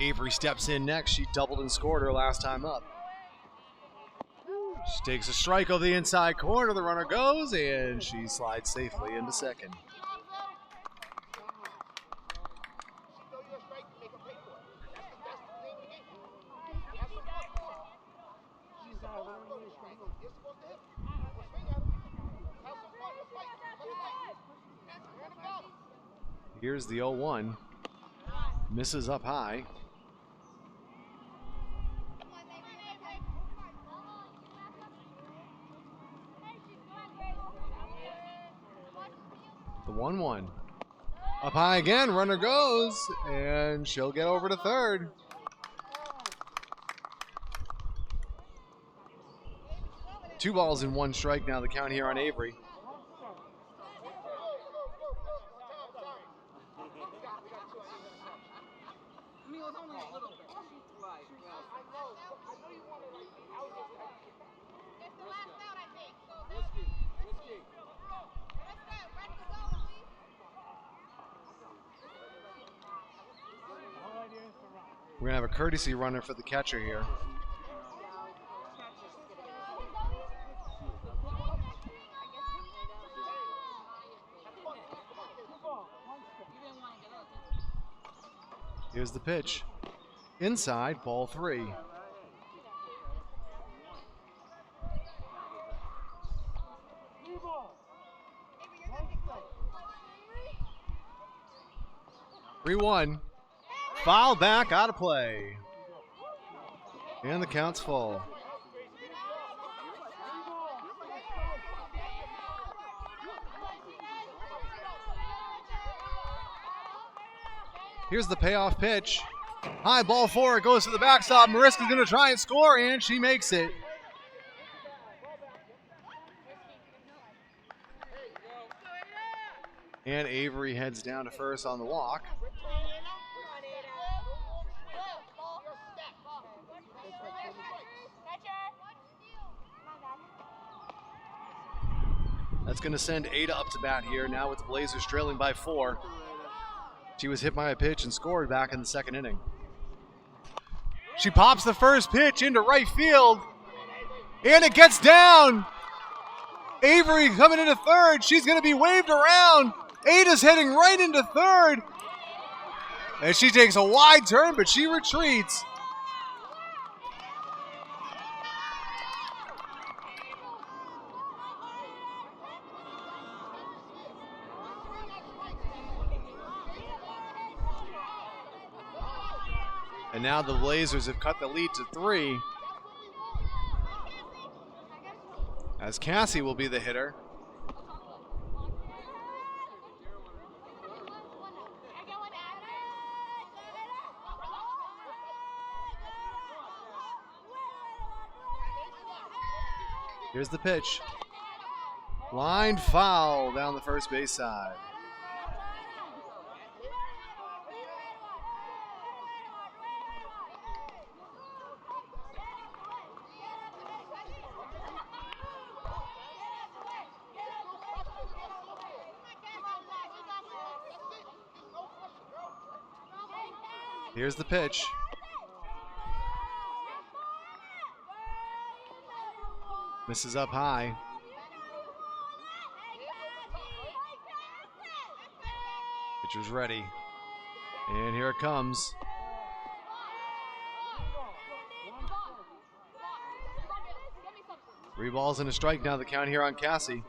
Avery steps in next. She doubled and scored her last time up. She takes a strike over the inside corner. The runner goes, and she slides safely into second. Here's the 0-1. Misses up high. The 1-1. Up high again, runner goes, and she'll get over to third. Two balls and 1 strike now, the count here on Avery. We're going to have a courtesy runner for the catcher here. Here's the pitch. Inside, ball 3. Three-1. Foul back, out of play. And the count's full. Here's the payoff pitch. High ball 4, it goes to the backstop. Mariska's going to try and score, and she makes it. And Avery heads down to first on the walk. That's going to send Ada up to bat here now with the Blazers trailing by 4. She was hit by a pitch and scored back in the second inning. She pops the first pitch into right field, and it gets down. Avery coming into third. She's going to be waved around. Ada's heading right into third, and she takes a wide turn, but she retreats. And now the Blazers have cut the lead to 3. as Cassie will be the hitter. Here's the pitch. Line foul down the first base side. Here's the pitch. Misses up high. Pitcher's ready. And here it comes. Three balls and a strike now, the count here on Cassie.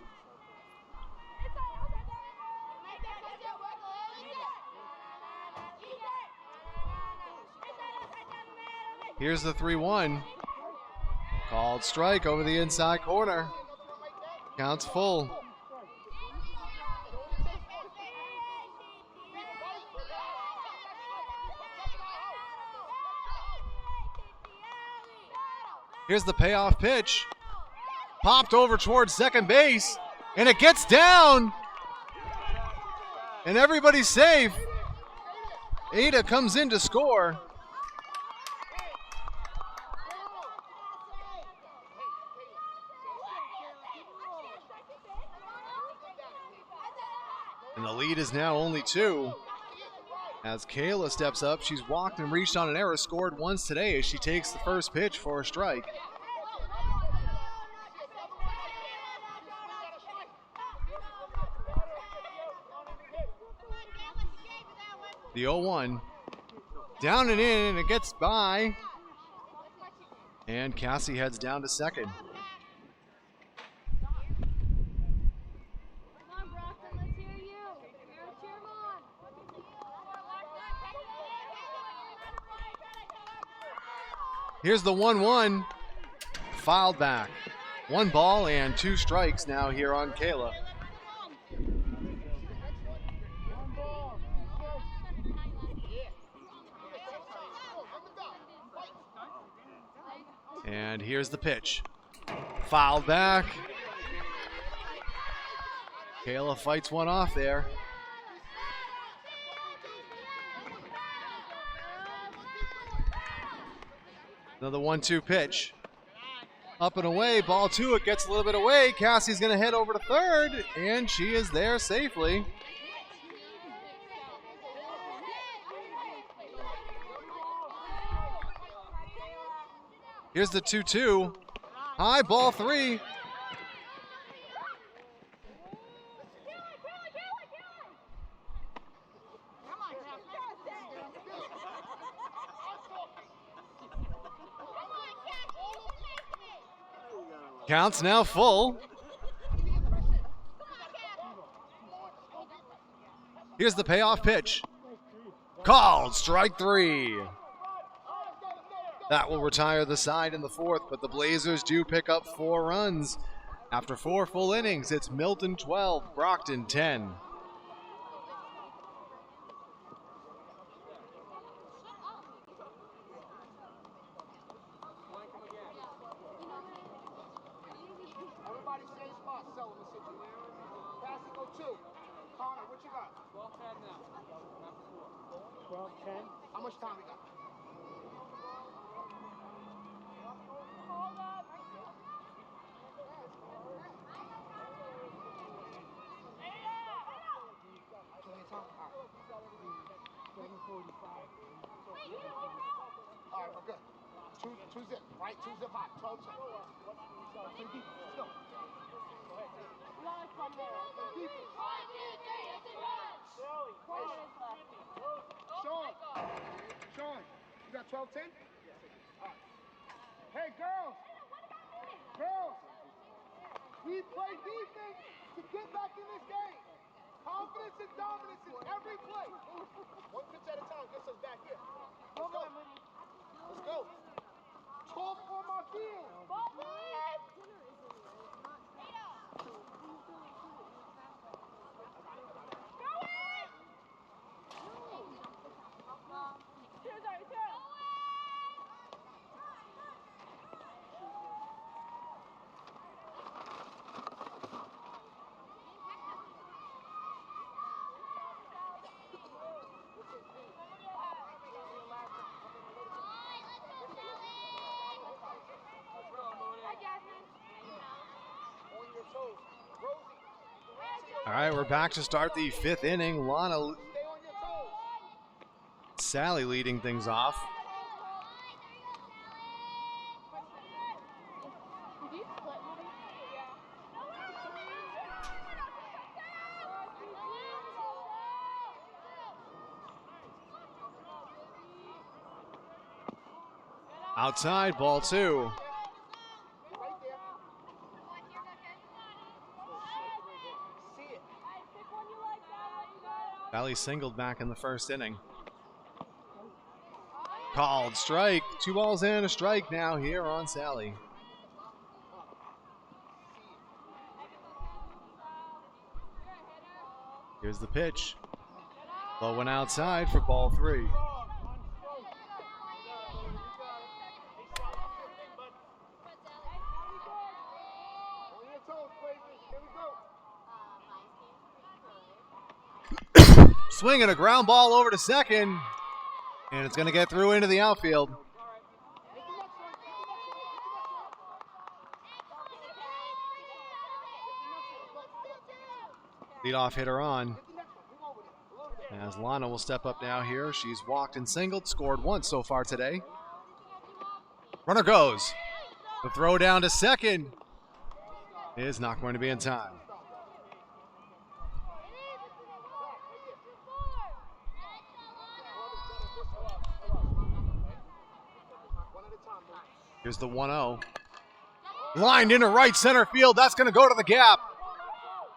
Here's the 3-1. Called strike over the inside corner. Counts full. Here's the payoff pitch. Popped over towards second base, and it gets down. And everybody's safe. Ada comes in to score. And the lead is now only 2. As Kayla steps up, she's walked and reached on an error, scored once today as she takes the first pitch for a strike. The 0-1. Down and in, and it gets by. And Cassie heads down to second. Here's the 1-1, fouled back. 1 ball and 2 strikes now here on Kayla. And here's the pitch. Fouled back. Kayla fights one off there. Another 1-2 pitch. Up and away, ball 2, it gets a little bit away. Cassie's gonna head over to third, and she is there safely. Here's the 2-2. High, ball 3. Counts now full. Here's the payoff pitch. Called strike 3. That will retire the side in the 4th, but the Blazers do pick up 4 runs. After 4 full innings, it's Milton 12, Brockton 10. Everybody same spot, sell them the city. Pass it, go 2. Connor, what you got? 12-10 now. 12-10. How much time we got? All right, we're good. Two zip, right? 2 zip hot. 12 zip. Let's go. Sean, you got 12-10? Hey, girls, we play defense to get back in this game. Confidence and dominance in every play. 1 pitch at a time gets us back here. Let's go. Let's go. Talk on my field. All right, we're back to start the 5th inning. Lana, Stay on your toes. Sally leading things off. Did you split with him? Outside, ball 2. Right there. See it. Sally singled back in the 1st inning. Called strike. 2 balls and a strike now here on Sally. Here's the pitch. Low one outside for ball 3. On your toes, Blazers. Here we go. Swinging a ground ball over to second. And it's going to get through into the outfield. Hit the next one. Leadoff hitter on. Hit the next one. Move over there. A little bit. As Lana will step up now here. She's walked and singled, scored once so far today. Runner goes. The throw down to second is not going to be in time. Here's the 1-0. Lined into right center field. That's going to go to the gap.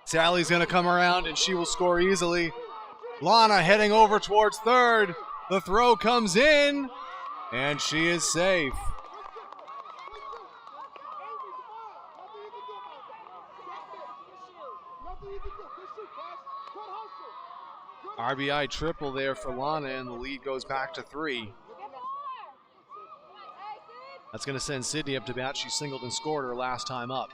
Sally's going to come around and she will score easily. Lana heading over towards third. The throw comes in and she is safe. RBI triple there for Lana, and the lead goes back to 3. That's going to send Sydney up to bat. She singled and scored her last time up.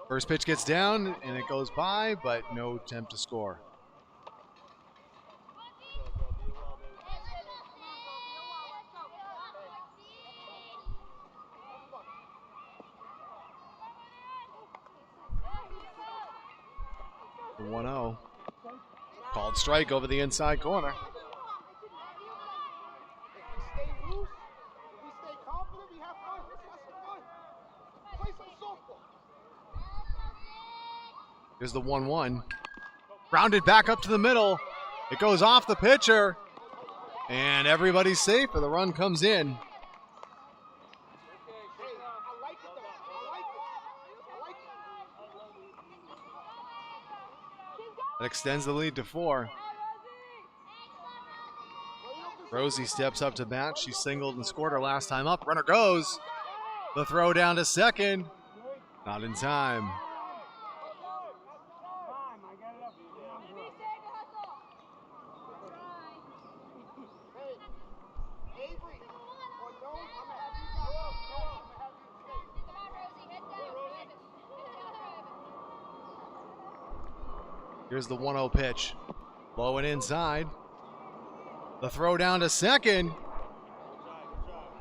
First pitch gets down, and it goes by, but no attempt to score. The 1-0. Called strike over the inside corner. If we stay loose, if we stay confident, we have fun. Let's have some fun. Play some softball. Here's the 1-1. Grounded back up to the middle. It goes off the pitcher. And everybody's safe, and the run comes in. Hey, I like it though. I like it. That extends the lead to 4. Rosie steps up to bat. She singled and scored her last time up. Runner goes. The throw down to second. Not in time. Hey, Avery, on those, I'm gonna have you guys. I'm gonna have you stay. Here's the 1-0 pitch. Low and inside. The throw down to second.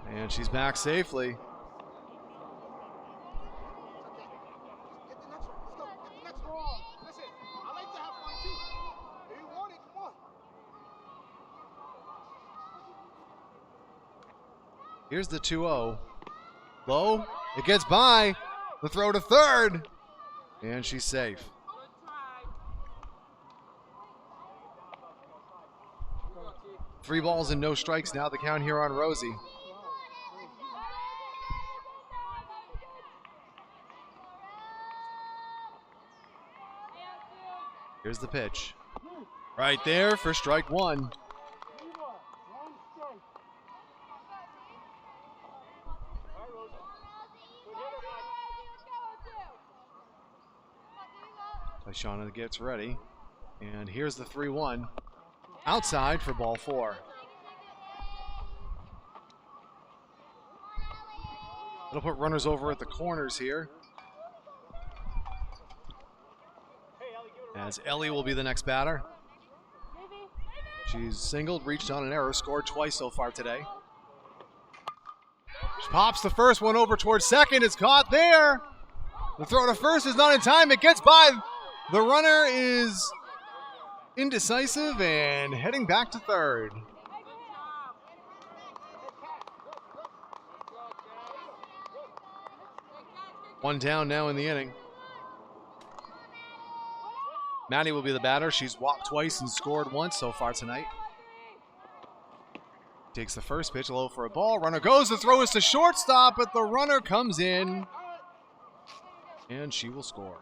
And she's back safely. Get the next one. Let's go. Get the next one. Listen, I like to have fun too. If you want it, come on. Here's the 2-0. Low. It gets by. The throw to third. And she's safe. Three balls and no strikes now. The count here on Rosie. Here's the pitch. Right there for strike 1. Shauna gets ready. And here's the 3-1. Outside for ball 4. It'll put runners over at the corners here. As Ellie will be the next batter. She's singled, reached on an error, scored twice so far today. She pops the first one over towards second. It's caught there. The throw to first is not in time. It gets by. The runner is indecisive and heading back to third. One down now in the inning. Maddie will be the batter. She's walked twice and scored once so far tonight. Takes the first pitch, low for a ball. Runner goes, the throw is to shortstop, but the runner comes in, and she will score.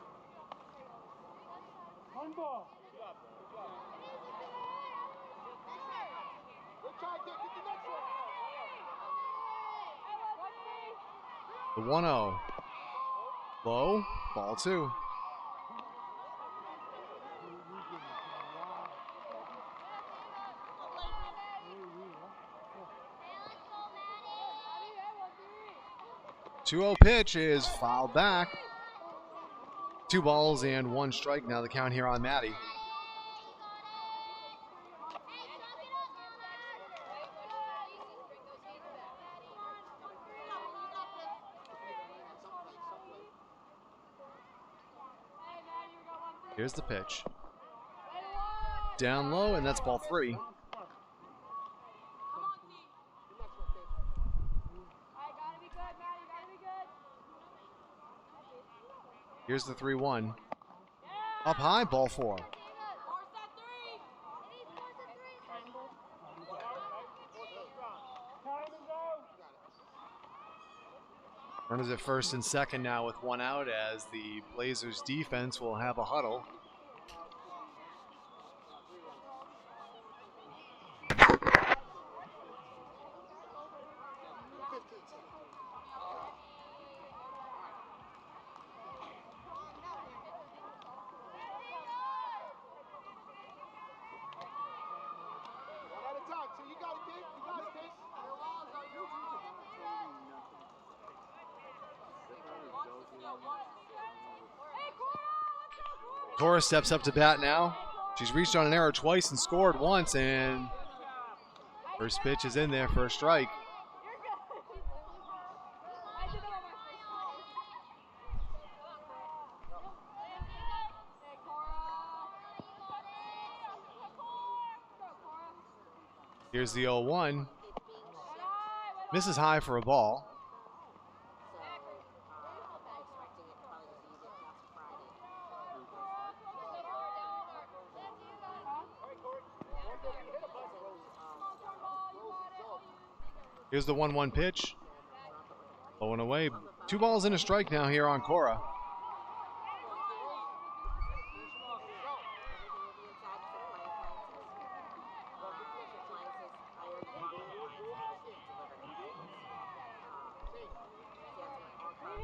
The 1-0. Low, ball 2. The 2-0 pitch is fouled back. 2 balls and 1 strike now the count here on Maddie. Here's the pitch. Down low, and that's ball 3. Here's the 3-1. Up high, ball 4. Runners at first and second now with 1 out as the Blazers defense will have a huddle. Cora steps up to bat now. She's reached on an error twice and scored once, and first pitch is in there for a strike. Here's the 0-1. Misses high for a ball. Here's the 1-1 pitch. Low and away. 2 balls and a strike now here on Cora.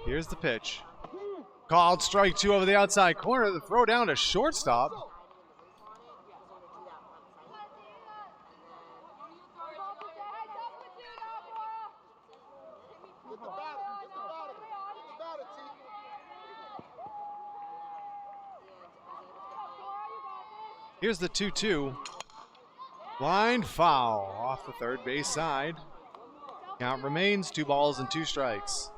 Here's the pitch. Called strike 2 over the outside corner. The throw down to shortstop. Here's the 2-2. Line foul off the third base side. Count remains 2 balls and 2 strikes.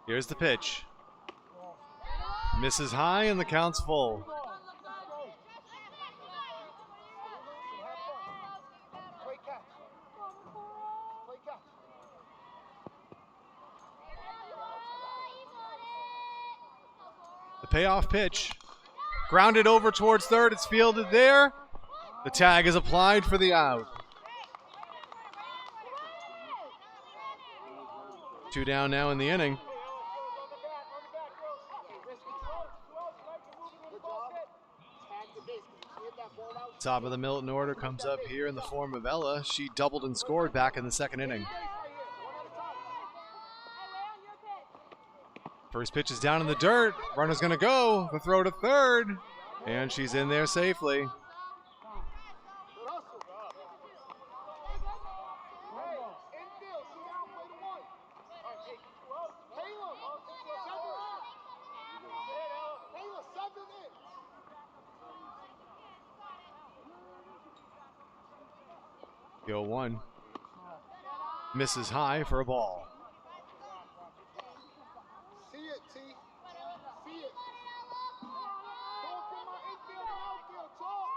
Here's the pitch. Misses high and the count's full. The payoff pitch. Grounded over towards third. It's fielded there. The tag is applied for the out. 2 down now in the inning. Top of the Milton order comes up here in the form of Ella. She doubled and scored back in the second inning. First pitch is down in the dirt. Runner's going to go. The throw to third. And she's in there safely. The 0-1 misses high for a ball. See it, T. See it. Talk in my infield and outfield. Talk.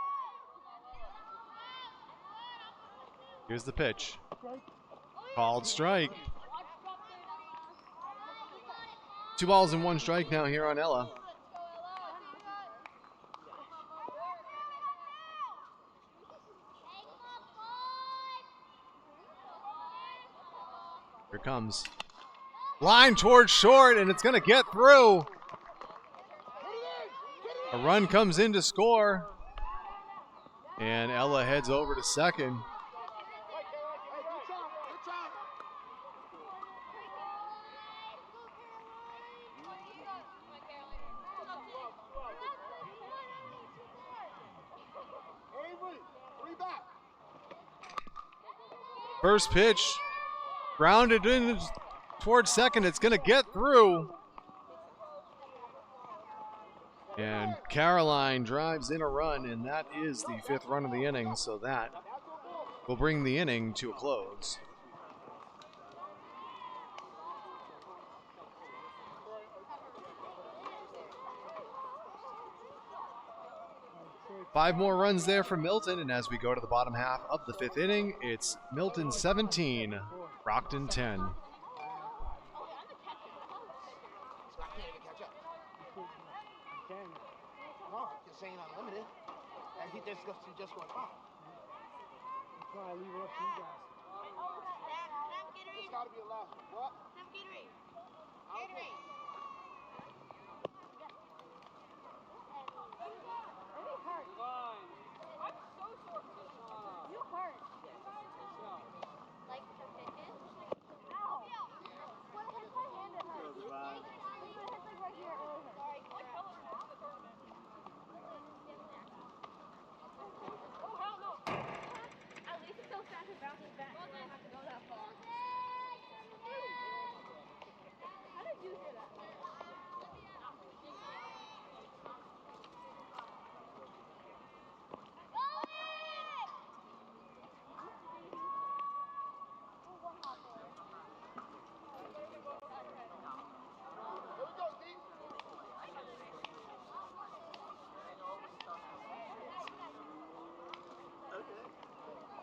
Here's the pitch. Called strike. 2 balls and 1 strike now here on Ella. Here comes. Line towards short, and it's going to get through. A run comes in to score. And Ella heads over to second. First pitch, grounded in towards second. It's going to get through. And Caroline drives in a run, and that is the 5th run of the inning, so that will bring the inning to a close. Five more runs there for Milton, and as we go to the bottom half of the 5th inning, it's Milton 17, Brockton 10. No, you're saying unlimited. I think that's just going fine. That's why I leave it up to you guys. It's got to be a last one. What? You hurt. Like the pitches? Ow. When it hits my hand, it hurts. When it hits like right here, it really hurts. Sorry. Oh, hell no. At least it's so fast it bounces back. You don't have to go that far. How did you hear that?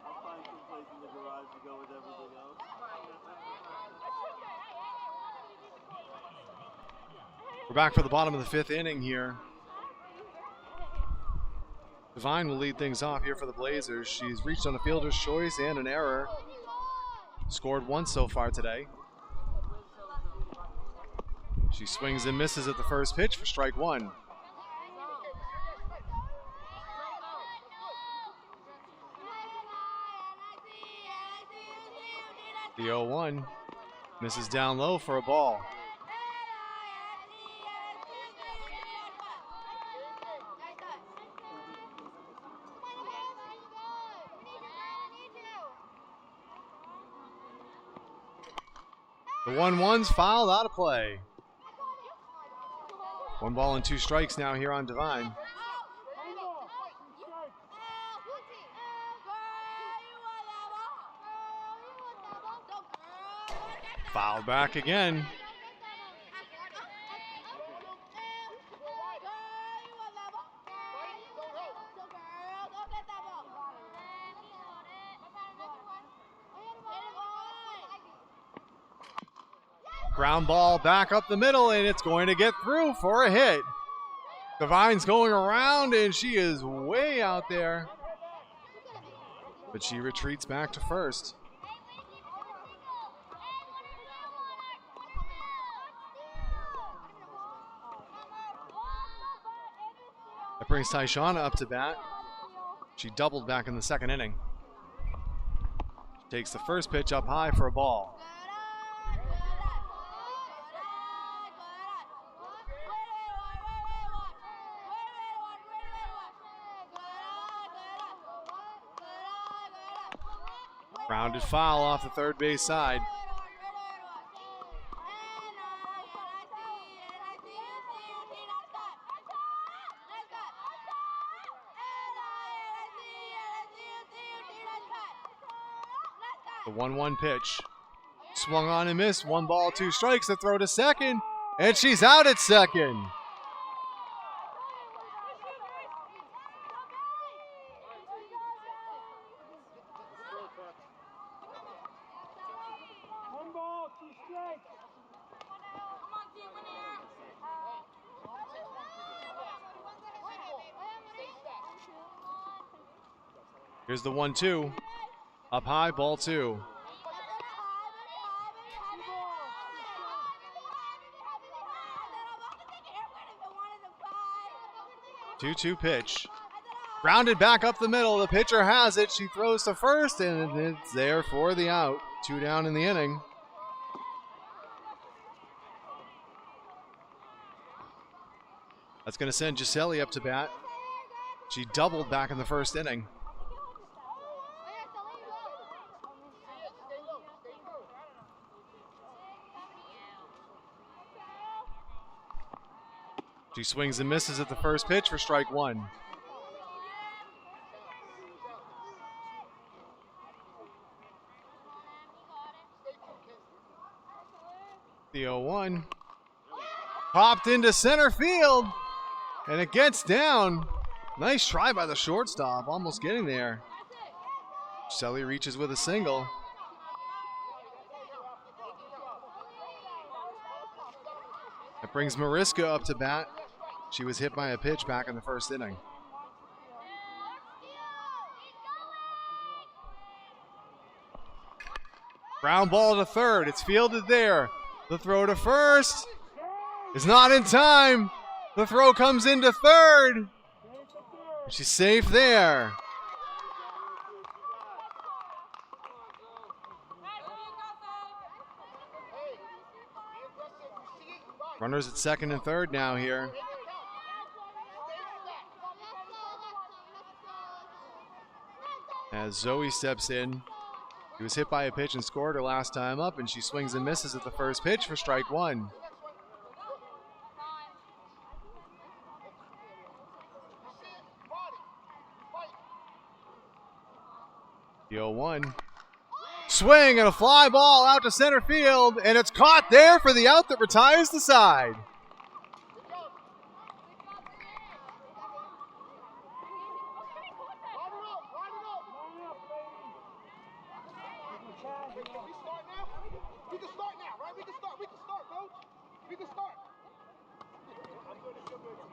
I'll find some place in the garage to go with everything else. We're back for the bottom of the 5th inning here. Devine will lead things off here for the Blazers. She's reached on a fielder's choice and an error. Scored once so far today. She swings and misses at the first pitch for strike 1. The 0-1 misses down low for a ball. The 1-1's fouled out of play. 1 ball and 2 strikes now here on Devine. Fouled back again. Ground ball back up the middle, and it's going to get through for a hit. Devine's going around, and she is way out there. But she retreats back to first. That brings Tyshauna up to bat. She doubled back in the 2nd inning. Takes the first pitch up high for a ball. Grounded foul off the third base side. The 1-1 pitch. Swung on and missed. 1 ball, 2 strikes. The throw to second. And she's out at second. Here's the 1-2. Up high, ball 2. 2-2 pitch. Grounded back up the middle. The pitcher has it. She throws to first, and it's there for the out. 2 down in the inning. That's going to send Giselli up to bat. She doubled back in the first inning. She swings and misses at the first pitch for strike 1. The 0-1. Popped into center field. And it gets down. Nice try by the shortstop. Almost getting there. Giselli reaches with a single. That brings Mariska up to bat. She was hit by a pitch back in the first inning. Ground ball to third. It's fielded there. The throw to first is not in time. The throw comes into third. She's safe there. Runners at second and third now here. As Zoe steps in. She was hit by a pitch and scored her last time up, and she swings and misses at the first pitch for strike 1. The 0-1. Swing and a fly ball out to center field, and it's caught there for the out that retires the side. We can start now, right? We can start, coach. We can start.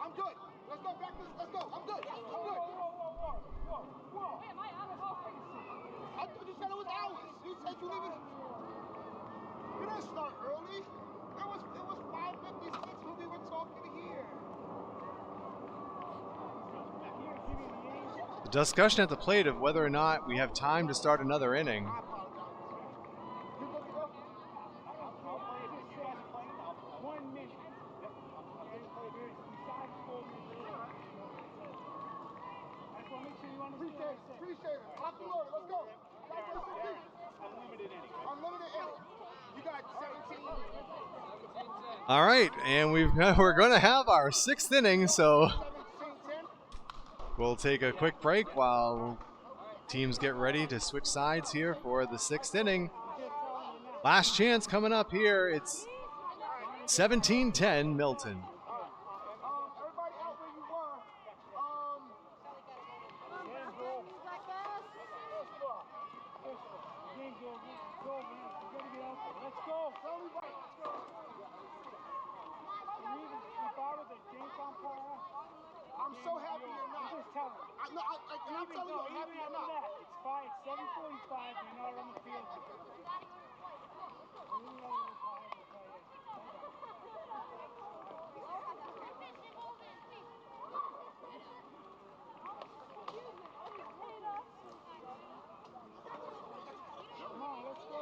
I'm good. Let's go back to let's go. I'm good. I'm good. I thought you said it was hours. You said you leave it. We didn't start early. It was 5:56 when we were talking here. The discussion at the plate of whether or not we have time to start another inning. Appreciate it. Let's go. Unlimited inning. You got 17. All right, and we're going to have our 6th inning, so we'll take a quick break while teams get ready to switch sides here for the 6th inning. Last chance coming up here. It's 17-10 Milton. Everybody out where you were. Let's go. I'm so happy you're not. I'm telling you, I'm happy you're not. It's fine. 7:45. You're not on the field. Come on, let's go.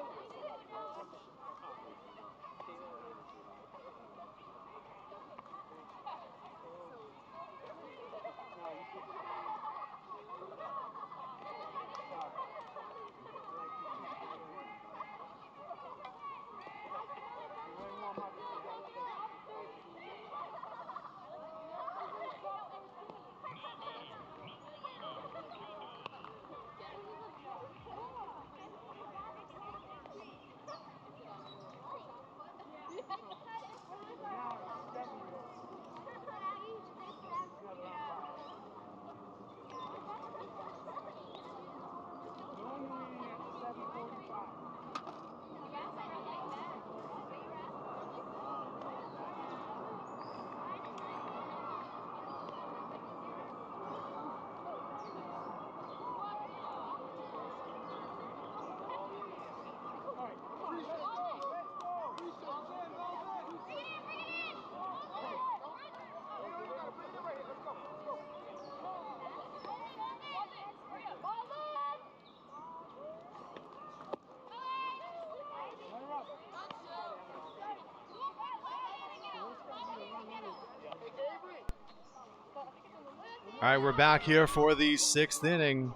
All right, we're back here for the 6th inning.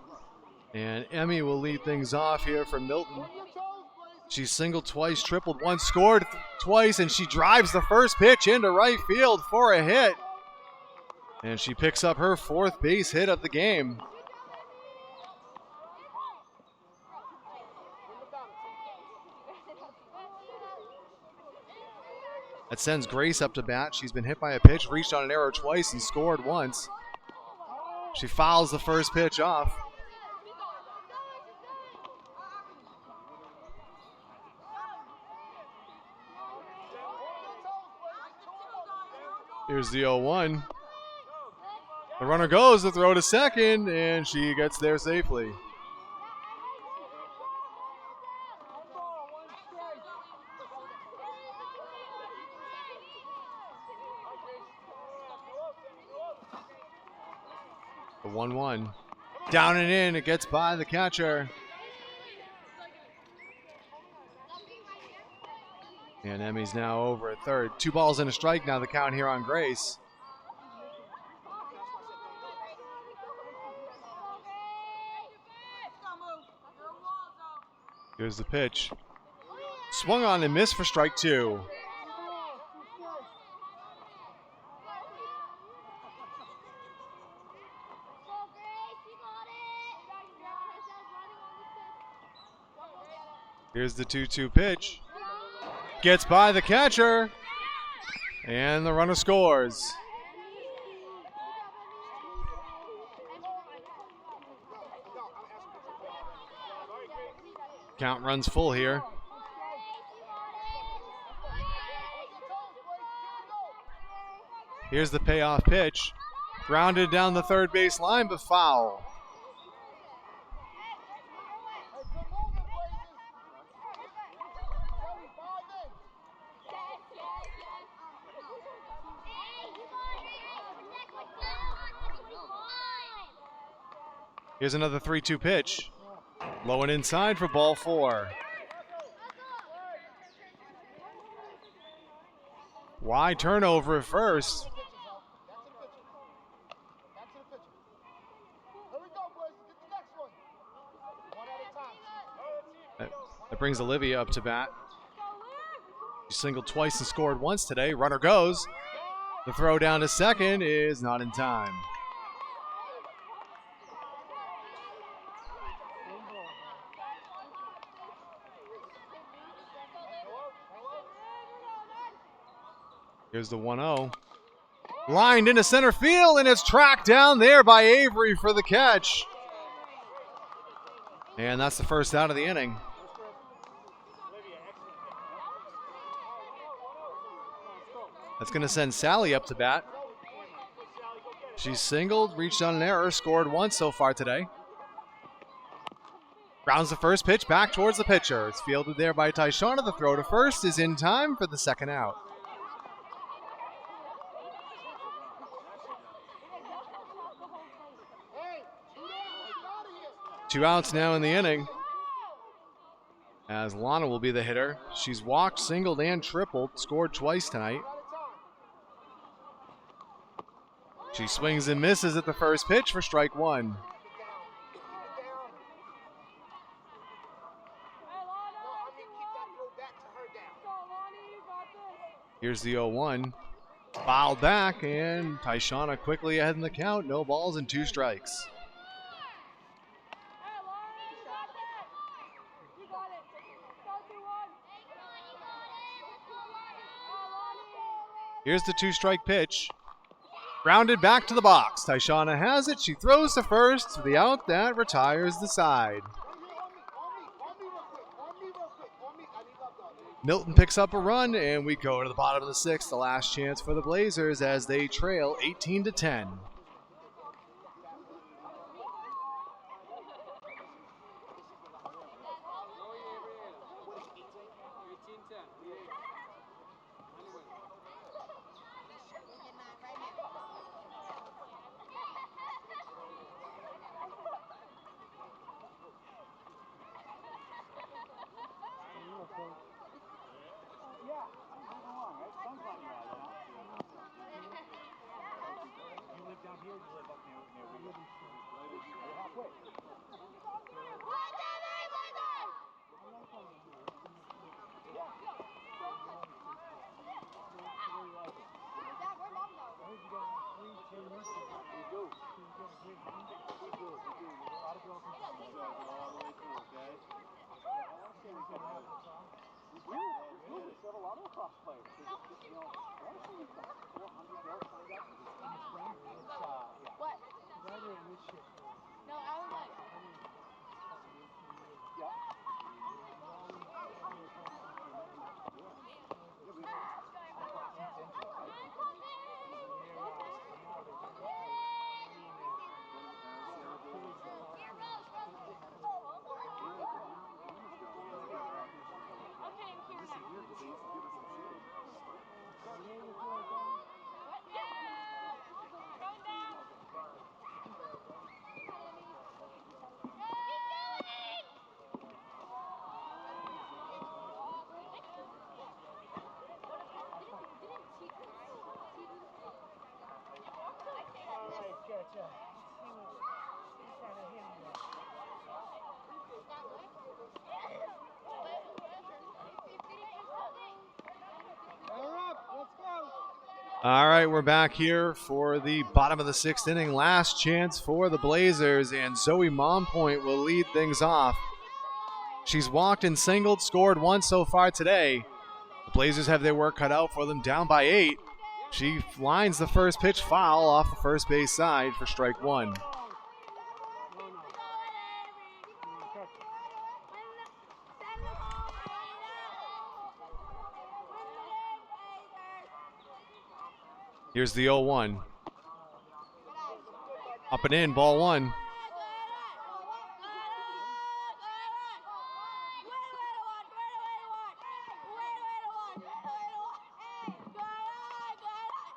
And Emmy will lead things off here for Milton. She singled twice, tripled once, scored twice, and she drives the first pitch into right field for a hit. And she picks up her 4th base hit of the game. That sends Grace up to bat. She's been hit by a pitch, reached on an arrow twice, and scored once. She fouls the first pitch off. Here's the 0-1. The runner goes to throw to second, and she gets there safely. The 1-1. Down and in, it gets by the catcher. And Emmy's now over at third. 2 balls and a strike now the count here on Grace. Here's the pitch. Swung on and missed for strike 2. Here's the 2-2 pitch. Gets by the catcher. And the runner scores. Count runs full here. Here's the payoff pitch. Grounded down the third base line, but foul. Here's another 3-2 pitch. Low and inside for ball 4. Wide turnover at first. That brings Olivia up to bat. She singled twice and scored once today. Runner goes. The throw down to second is not in time. Here's the 1-0. Lined into center field, and it's tracked down there by Avery for the catch. And that's the first out of the inning. That's going to send Sally up to bat. She's singled, reached on an error, scored once so far today. Grounds the first pitch back towards the pitcher. It's fielded there by Tyshauna. The throw to first is in time for the second out. 2 outs now in the inning, as Lana will be the hitter. She's walked, singled, and tripled, scored twice tonight. She swings and misses at the first pitch for strike 1. Here's the 0-1. Fouled back, and Tyshauna quickly ahead in the count. No balls and 2 strikes. Here's the 2-strike pitch. Grounded back to the box. Tyshauna has it. She throws to first for the out that retires the side. Milton picks up a run, and we go to the bottom of the 6th. The last chance for the Blazers as they trail 18-10. All right, we're back here for the bottom of the 6th inning. Last chance for the Blazers, and Zoe Mompoint will lead things off. She's walked and singled, scored 1 so far today. The Blazers have their work cut out for them, down by 8. She lines the first pitch foul off the first base side for strike 1. Here's the 0-1. Up and in, ball 1.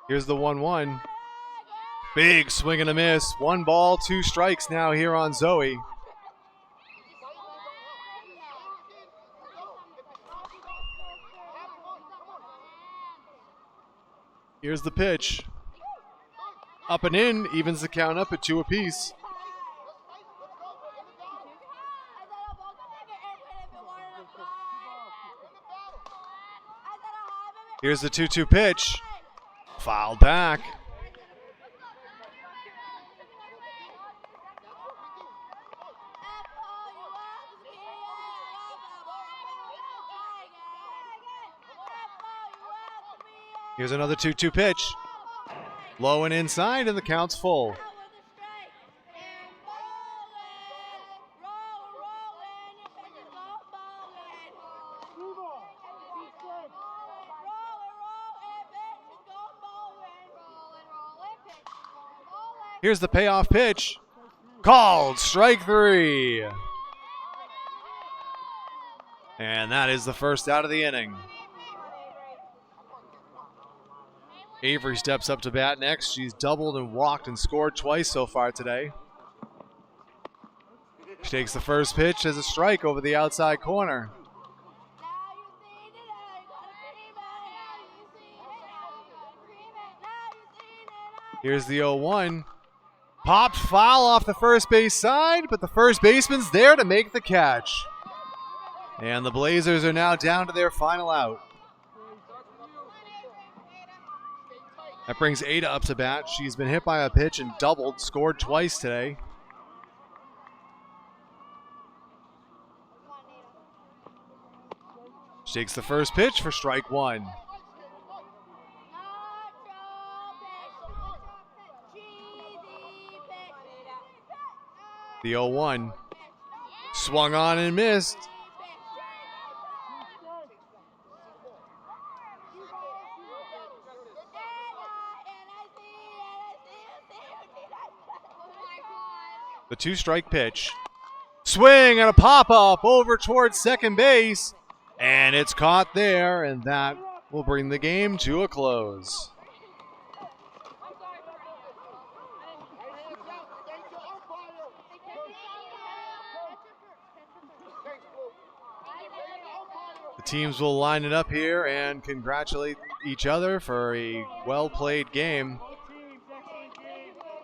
Here's the 1-1. Big swing and a miss. 1 ball, 2 strikes now here on Zoe. Here's the pitch. Up and in, evens the count up at 2 apiece. Here's the 2-2 pitch. Fouled back. Here's another 2-2 pitch. Low and inside, and the count's full. Here's the payoff pitch. Called strike 3. And that is the first out of the inning. Avery steps up to bat next. She's doubled and walked and scored twice so far today. She takes the first pitch as a strike over the outside corner. Here's the 0-1. Popped foul off the first base side, but the first baseman's there to make the catch. And the Blazers are now down to their final out. That brings Ada up to bat. She's been hit by a pitch and doubled, scored twice today. She takes the first pitch for strike 1. The 0-1. Swung on and missed. The 2-strike pitch. Swing and a pop-up over towards second base. And it's caught there, and that will bring the game to a close. The teams will line it up here and congratulate each other for a well-played game.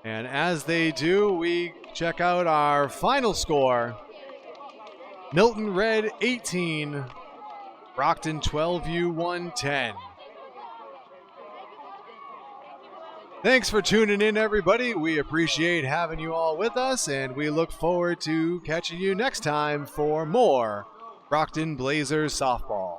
And as they do, we check out our final score. Milton Red 18, Brockton 12U-1 10. Thanks for tuning in, everybody. We appreciate having you all with us, and we look forward to catching you next time for more Brockton Blazers softball.